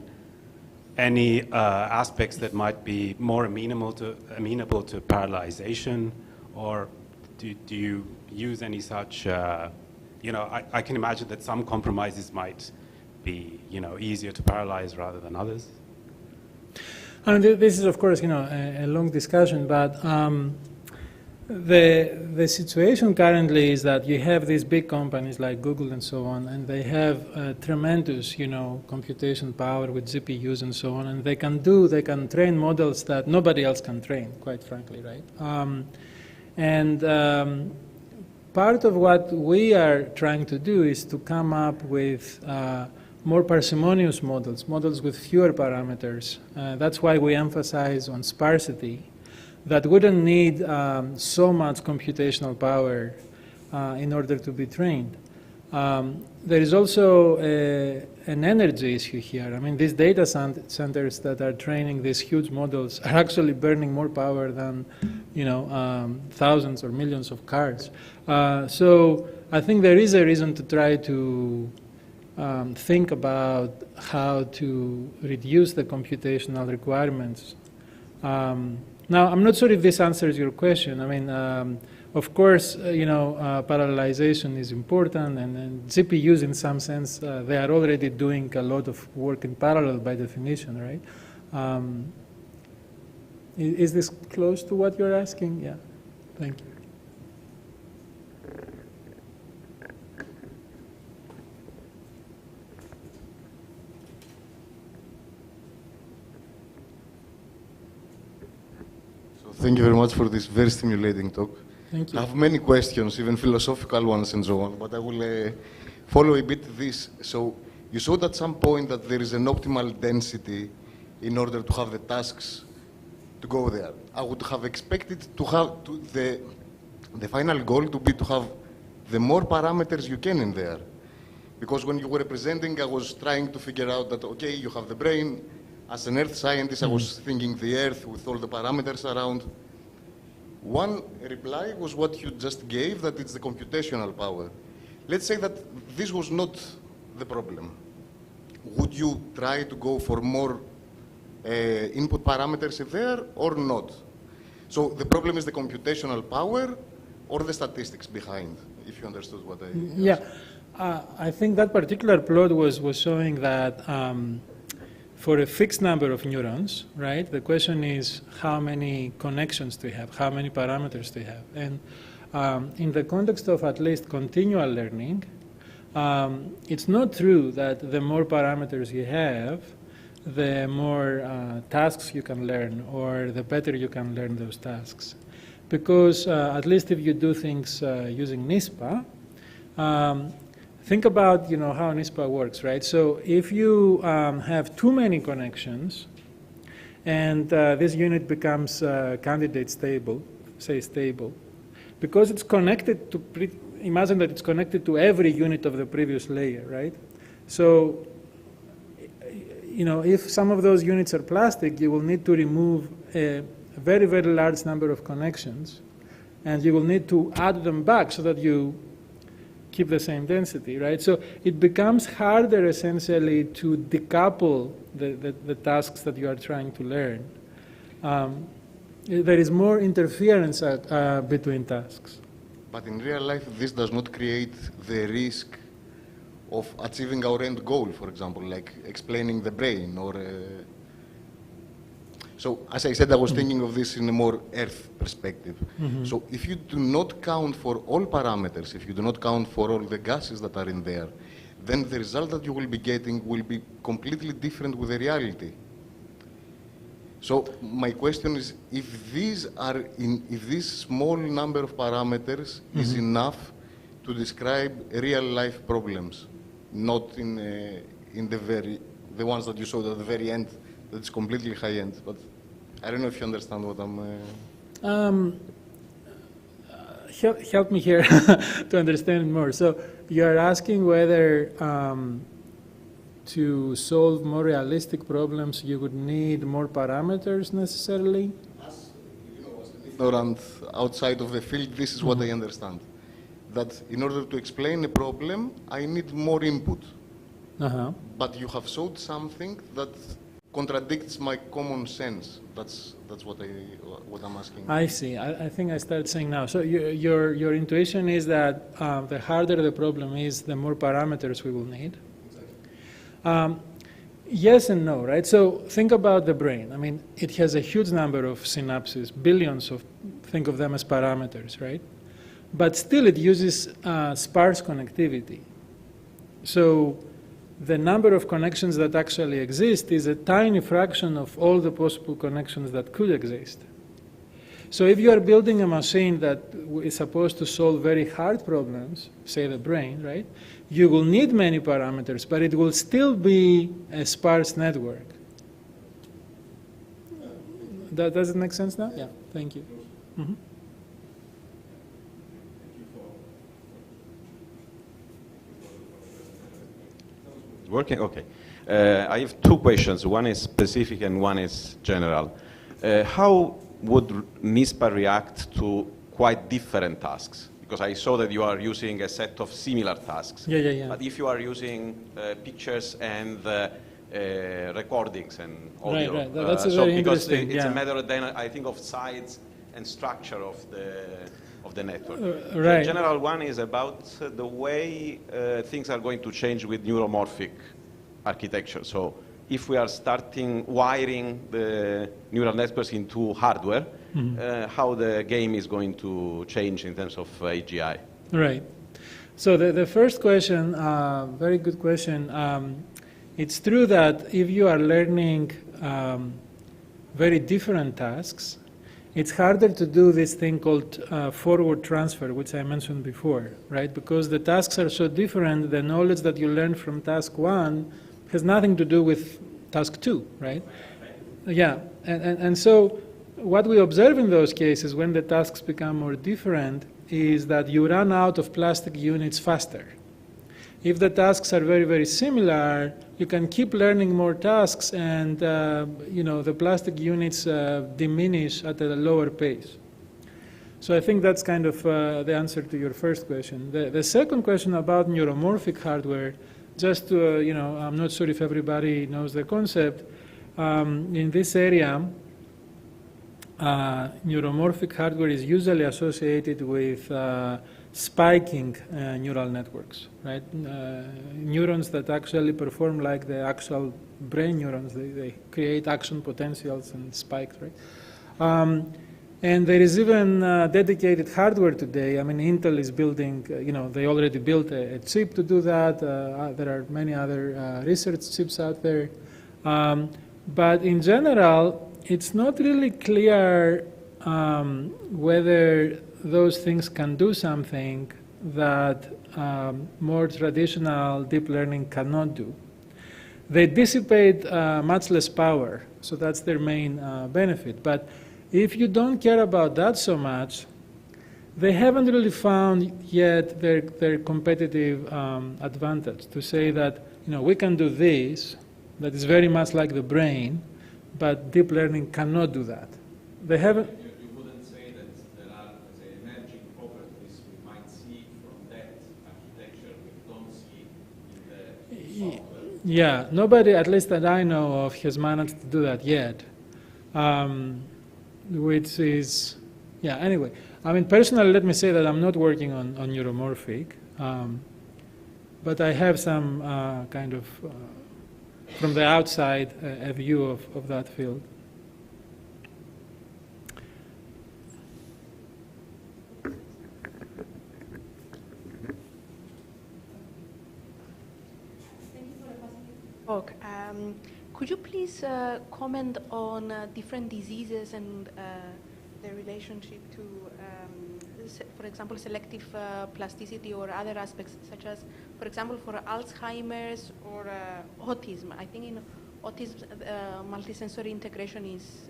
any aspects that might be more amenable to parallelization, or do you use any such, I can imagine that some compromises might be, easier to parallelize rather than others? I mean, this is, of course, a long discussion, but the situation currently is that you have these big companies like Google and so on, and they have tremendous, computation power with GPUs and so on, and they can train models that nobody else can train, quite frankly, right? Part of what we are trying to do is to come up with more parsimonious models with fewer parameters. That's why we emphasize on sparsity, that wouldn't need so much computational power in order to be trained. There is also an energy issue here. I mean, these data centers that are training these huge models are actually burning more power than, thousands or millions of cars. So I think there is a reason to try to think about how to reduce the computational requirements. Now, I'm not sure if this answers your question. I mean, of course, parallelization is important, and GPUs, in some sense, they are already doing a lot of work in parallel by definition, right? Is this close to what you're asking? Yeah. Thank you. Thank you very much for this very stimulating talk. Thank you. I have many questions, even philosophical ones and so on, but I will follow a bit this. So you showed at some point that there is an optimal density in order to have the tasks to go there. I would have expected to have the final goal to be to have the more parameters you can in there. Because when you were presenting, I was trying to figure out that, okay, you have the brain. As an earth scientist, I was thinking the earth with all the parameters around. One reply was what you just gave, that it's the computational power. Let's say that this was not the problem. Would you try to go for more input parameters there or not? So the problem is the computational power or the statistics behind, if you understood what I asked. Yeah, I think that particular plot was showing that for a fixed number of neurons, right, the question is how many connections do you have, how many parameters do you have? And in the context of at least continual learning, it's not true that the more parameters you have, the more tasks you can learn, or the better you can learn those tasks. Because at least if you do things using NISPA, think about how NISPA works, right? So if you have too many connections, and this unit becomes candidate stable, say stable, because it's connected to, imagine that it's connected to every unit of the previous layer, right? So, if some of those units are plastic, you will need to remove a very, very large number of connections, and you will need to add them back so that you keep the same density, right? So it becomes harder, essentially, to decouple the tasks that you are trying to learn. There is more interference between tasks. But in real life, this does not create the risk of achieving our end goal, for example, like explaining the brain or... So, as I said, I was thinking of this in a more Earth perspective. So, if you do not count for all parameters, if you do not count for all the gases that are in there, then the result that you will be getting will be completely different with the reality. So, my question is, if this small number of parameters is enough to describe real-life problems, not in the ones that you showed at the very end, that's completely high-end. But I don't know if you understand what I'm... Help me here to understand more. So you're asking whether to solve more realistic problems you would need more parameters necessarily? As an ignorant outside of the field, this is what I understand. That in order to explain a problem, I need more input. But you have showed something that contradicts my common sense. That's what I'm asking. I see. I think I started saying now. So your intuition is that the harder the problem is, the more parameters we will need. Exactly. Yes and no, right? So think about the brain. I mean, it has a huge number of synapses, billions of, think of them as parameters, right? But still it uses sparse connectivity. So the number of connections that actually exist is a tiny fraction of all the possible connections that could exist. So if you are building a machine that is supposed to solve very hard problems, say the brain, right, you will need many parameters, but it will still be a sparse network. Does it make sense now? Yeah, thank you. Mm-hmm. Working? Okay. I have two questions. One is specific and one is general. How would NISPA react to quite different tasks? Because I saw that you are using a set of similar tasks. Yeah. But if you are using pictures and recordings and audio, right. That's a very interesting. It's a matter then I think of size and structure of the network. Right. The general one is about the way things are going to change with neuromorphic architecture. So if we are starting wiring the neural networks into hardware, how the game is going to change in terms of AGI. Right. So the first question, very good question. It's true that if you are learning very different tasks, it's harder to do this thing called forward transfer, which I mentioned before, right? Because the tasks are so different, the knowledge that you learn from task 1 has nothing to do with task 2, right? Yeah, and so what we observe in those cases when the tasks become more different is that you run out of plastic units faster. If the tasks are very, very similar, you can keep learning more tasks and the plastic units diminish at a lower pace. So I think that's kind of the answer to your first question. The second question about neuromorphic hardware, just to, I'm not sure if everybody knows the concept. In this area, neuromorphic hardware is usually associated with spiking neural networks, right? Neurons that actually perform like the actual brain neurons. They create action potentials and spikes, right? And there is even dedicated hardware today. I mean, Intel is building, they already built a chip to do that. There are many other research chips out there. But in general, it's not really clear whether those things can do something that more traditional deep learning cannot do. They dissipate much less power, so that's their main benefit. But if you don't care about that so much, they haven't really found yet their competitive advantage to say that we can do this, that is very much like the brain, but deep learning cannot do that. They haven't. You wouldn't say that there are, say, emerging properties we might see from that architecture we don't see in the software? Yeah, nobody, at least that I know of, has managed to do that yet. Which is, yeah, anyway. I mean, personally, let me say that I'm not working on neuromorphic, but I have some kind of, from the outside, a view of that field. Thank you for the positive talk. Could you please comment on different diseases and the relationship to for example, selective plasticity or other aspects, such as, for example, for Alzheimer's or autism. I think in autism, multisensory integration is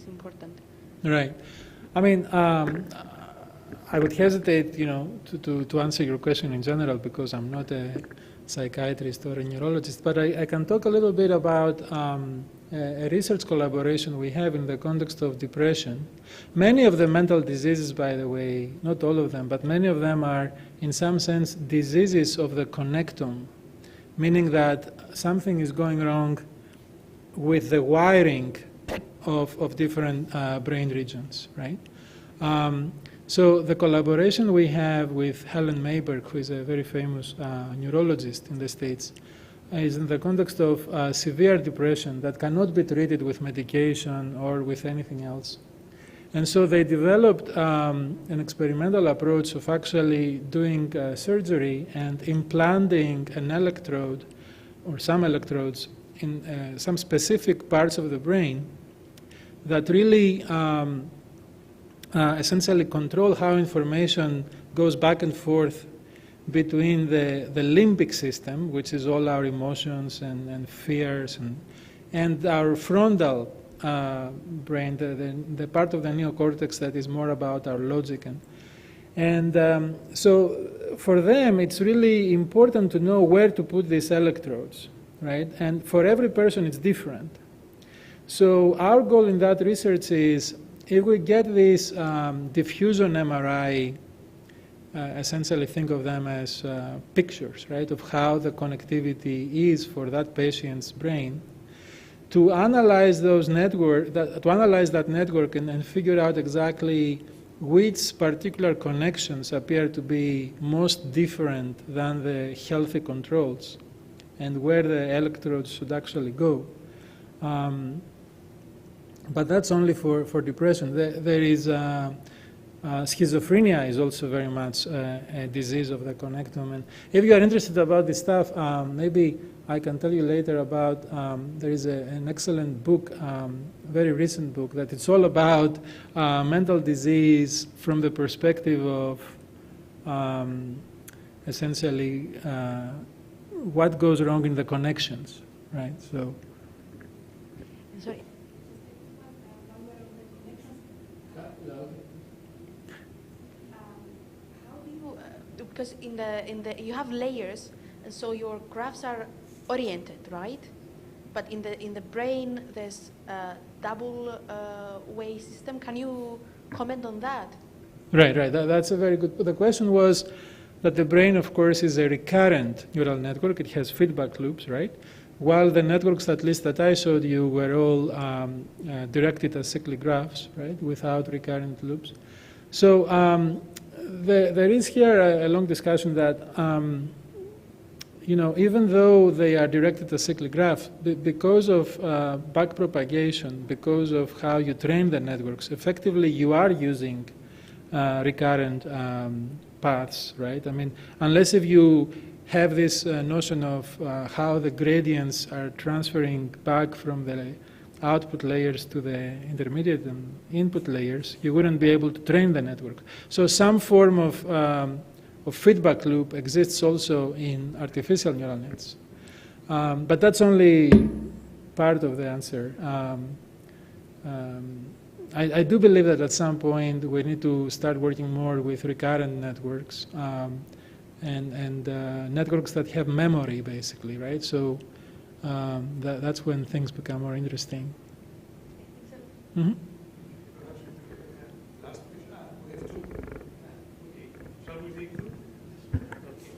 important. Right. I mean, I would hesitate, to answer your question in general because I'm not a psychiatrist or a neurologist, but I can talk a little bit about a research collaboration we have in the context of depression. Many of the mental diseases, by the way, not all of them, but many of them are, in some sense, diseases of the connectome, meaning that something is going wrong with the wiring of different brain regions, right? So the collaboration we have with Helen Mayberg, who is a very famous neurologist in the States, is in the context of severe depression that cannot be treated with medication or with anything else. And so they developed an experimental approach of actually doing surgery and implanting an electrode or some electrodes in some specific parts of the brain that really essentially control how information goes back and forth between the limbic system, which is all our emotions and fears, and our frontal brain, the part of the neocortex that is more about our logic. And so for them, it's really important to know where to put these electrodes, right? And for every person, it's different. So our goal in that research is, if we get this diffusion MRI, essentially think of them as pictures, right, of how the connectivity is for that patient's brain, to analyze those that network and figure out exactly which particular connections appear to be most different than the healthy controls, and where the electrodes should actually go. But that's only for depression. There is schizophrenia is also very much a disease of the connectome. And if you are interested about this stuff, maybe I can tell you later about, there is an excellent book, very recent book, that it's all about mental disease from the perspective of essentially what goes wrong in the connections, right? So. Sorry. Because in the you have layers, and so your graphs are oriented, right? But in the brain, there's a double way system. Can you comment on that? Right. That's a very good. The question was that the brain, of course, is a recurrent neural network. It has feedback loops, right? While the networks, at least that I showed you, were all directed as cyclic graphs, right, without recurrent loops. So there is here a long discussion that, even though they are directed as cyclic graphs, because of backpropagation, because of how you train the networks, effectively you are using recurrent paths, right? I mean, unless if you have this notion of how the gradients are transferring back from the output layers to the intermediate and input layers, you wouldn't be able to train the network. So some form of feedback loop exists also in artificial neural nets. But that's only part of the answer. I do believe that at some point we need to start working more with recurrent networks and networks that have memory, basically, right? So that's when things become more interesting. Mm-hmm.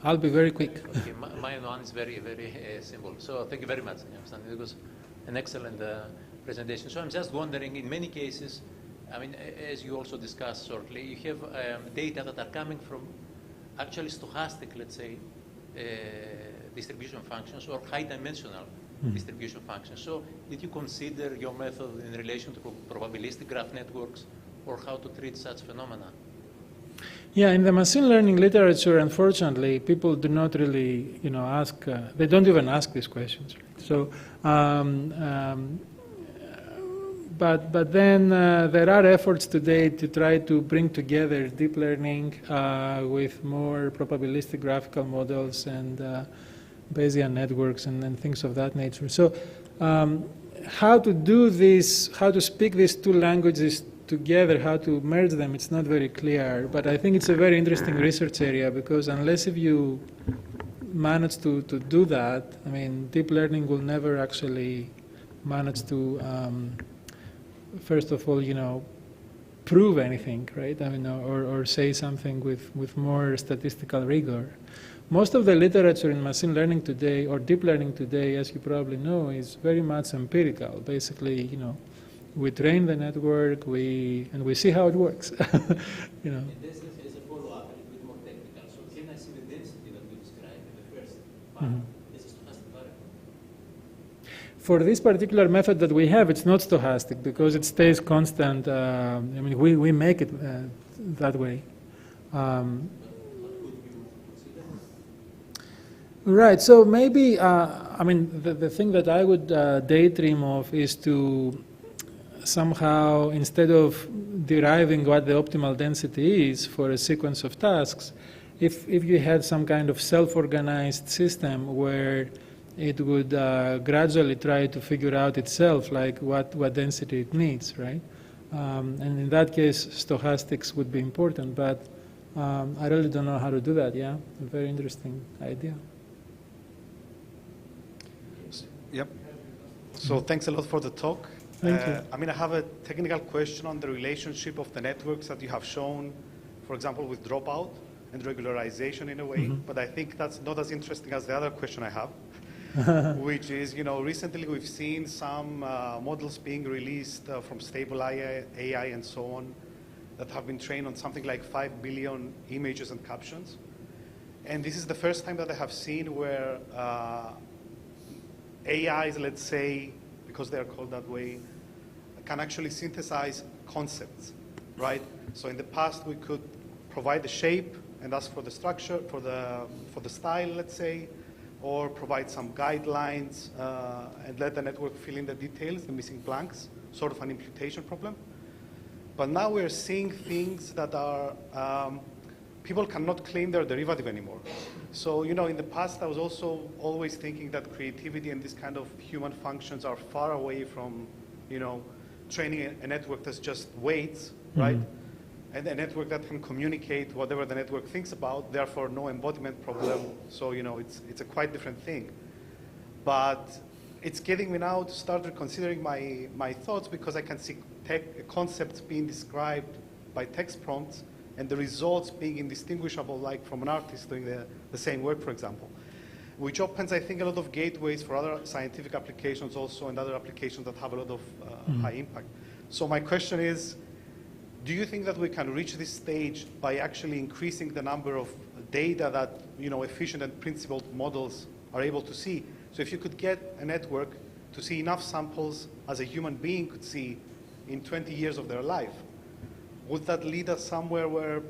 I'll be very quick. Okay, my one is very, very simple. So thank you very much. It was an excellent presentation. So I'm just wondering, in many cases, I mean, as you also discussed shortly, you have data that are coming from actually stochastic, let's say, distribution functions or high-dimensional distribution functions. So did you consider your method in relation to probabilistic graph networks, or how to treat such phenomena? Yeah, in the machine learning literature, unfortunately, people do not really, ask. They don't even ask these questions. So, but then there are efforts today to try to bring together deep learning with more probabilistic graphical models and Bayesian networks and things of that nature. So how to do this, how to speak these two languages together, how to merge them, it's not very clear. But I think it's a very interesting research area, because unless if you manage to do that, I mean, deep learning will never actually manage to, first of all, prove anything, right? I mean, or say something with more statistical rigor. Most of the literature in machine learning today, or deep learning today, as you probably know, is very much empirical. Basically, we train the network, and we see how it works. And this is a follow-up, a little bit more technical. So can I see the density that we described in the first part? This is stochastic variable. For this particular method that we have, it's not stochastic because it stays constant. I mean, we make it that way. Right. So maybe, I mean, the thing that I would daydream of is to somehow, instead of deriving what the optimal density is for a sequence of tasks, if you had some kind of self-organized system where it would gradually try to figure out itself, like what density it needs, right? And in that case, stochastics would be important, but I really don't know how to do that, yeah? A very interesting idea. Yep. So thanks a lot for the talk. Thank you. I mean, I have a technical question on the relationship of the networks that you have shown, for example, with dropout and regularization in a way, but I think that's not as interesting as the other question I have, which is, recently we've seen some models being released from stable AI and so on that have been trained on something like 5 billion images and captions. And this is the first time that I have seen where AIs, let's say, because they are called that way, can actually synthesize concepts, right? So in the past, we could provide the shape and ask for the structure, for the style, let's say, or provide some guidelines and let the network fill in the details, the missing blanks, sort of an imputation problem. But now we're seeing things that are, people cannot claim their derivative anymore. So, in the past, I was also always thinking that creativity and these kind of human functions are far away from, training a network that's just weights, right? And a network that can communicate whatever the network thinks about, therefore no embodiment problem. So, it's a quite different thing. But it's getting me now to start reconsidering my thoughts, because I can see concepts being described by text prompts and the results being indistinguishable, like from an artist doing the same work, for example, which opens, I think, a lot of gateways for other scientific applications also, and other applications that have a lot of high impact. So my question is, do you think that we can reach this stage by actually increasing the number of data that, efficient and principled models are able to see? So if you could get a network to see enough samples as a human being could see in 20 years of their life, would that lead us somewhere where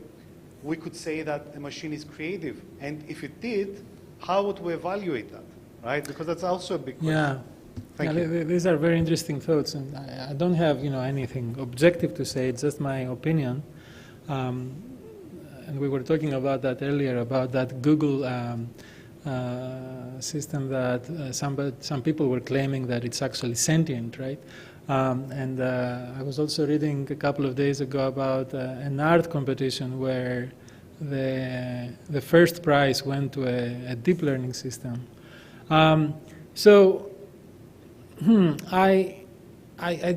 we could say that a machine is creative? And if it did, how would we evaluate that, right? Because that's also a big question. Yeah. Thank you. These are very interesting thoughts, and I don't have, anything objective to say. It's just my opinion. And we were talking about that earlier, about that Google system that some people were claiming that it's actually sentient, right? And I was also reading a couple of days ago about an art competition where the first prize went to a deep learning system. I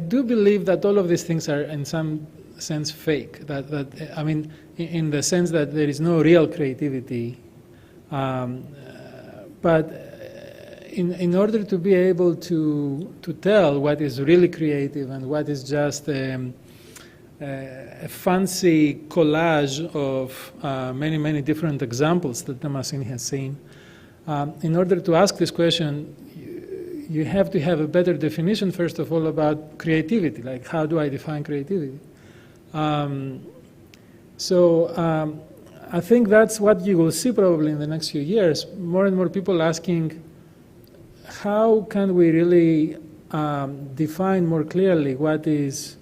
do believe that all of these things are in some sense fake. I mean, in the sense that there is no real creativity, but in order to be able to tell what is really creative and what is just a fancy collage of many different examples that the machine has seen, in order to ask this question, you have to have a better definition, first of all, about creativity, like how do I define creativity? I think that's what you will see probably in the next few years, more and more people asking, how can we really define more clearly what is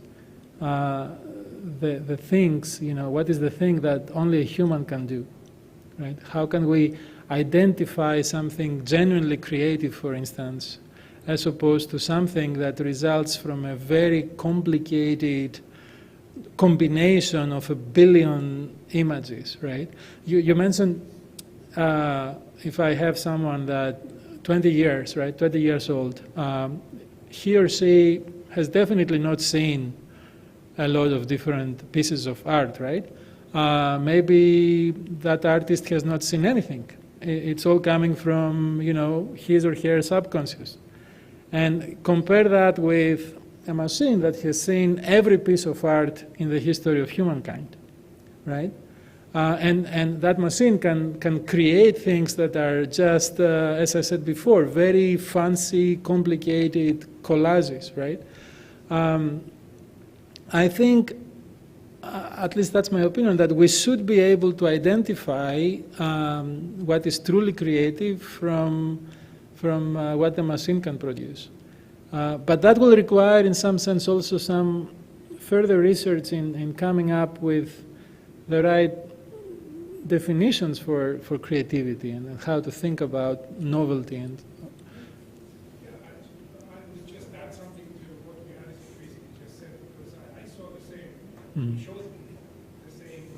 the things, what is the thing that only a human can do, right? How can we identify something genuinely creative, for instance, as opposed to something that results from a very complicated combination of a billion images, right? You mentioned if I have someone that 20 years, right, 20 years old, he or she has definitely not seen a lot of different pieces of art, right? Maybe that artist has not seen anything. It's all coming from, his or her subconscious. And compare that with a machine that has seen every piece of art in the history of humankind, right? And that machine can create things that are just, as I said before, very fancy, complicated collages, right? I think, at least that's my opinion, that we should be able to identify what is truly creative from what the machine can produce. But that will require, in some sense, also some further research in coming up with the right definitions for creativity and how to think about novelty. And I would just add something to what Johannes basically just said, because I saw the same, he showed me the same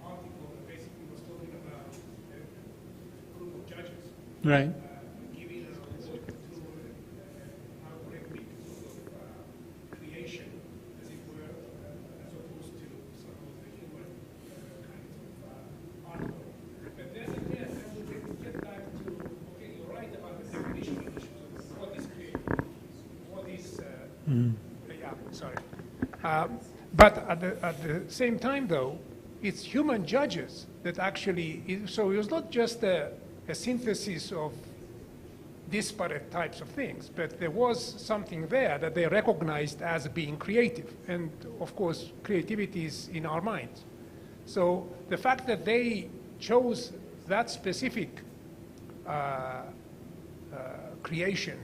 article that basically was talking about a group of judges. right. Giving an award to an algorithmic sort of creation, as it were, as opposed to some of the human kinds of artwork. But then again, I will get back to, okay, you're right about the definition of issues. What is creativity? What is, yeah, sorry. But at the same time, though, it's human judges that actually, so it was not just a synthesis of disparate types of things, but there was something there that they recognized as being creative. And of course, creativity is in our minds. So the fact that they chose that specific creation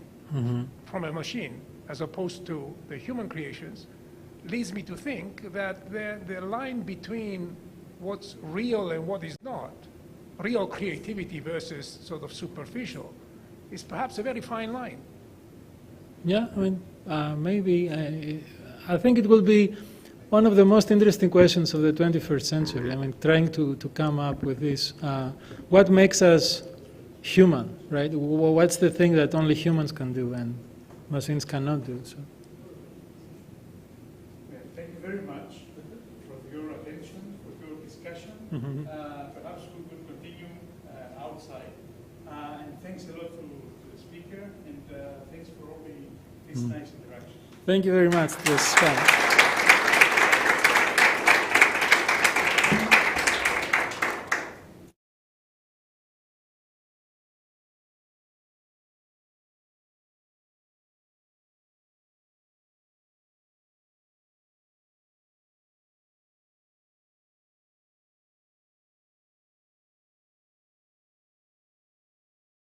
from a machine as opposed to the human creations leads me to think that the line between what's real and what is not, real creativity versus sort of superficial, is perhaps a very fine line. Yeah, I mean, maybe. I think it will be one of the most interesting questions of the 21st century. I mean, trying to come up with this. What makes us human, right? What's the thing that only humans can do and machines cannot do? So. Thank you very much for your attention, for your discussion. Perhaps we will continue outside. And thanks a lot to the speaker, and thanks for all this nice interaction. Thank you very much. It was fun.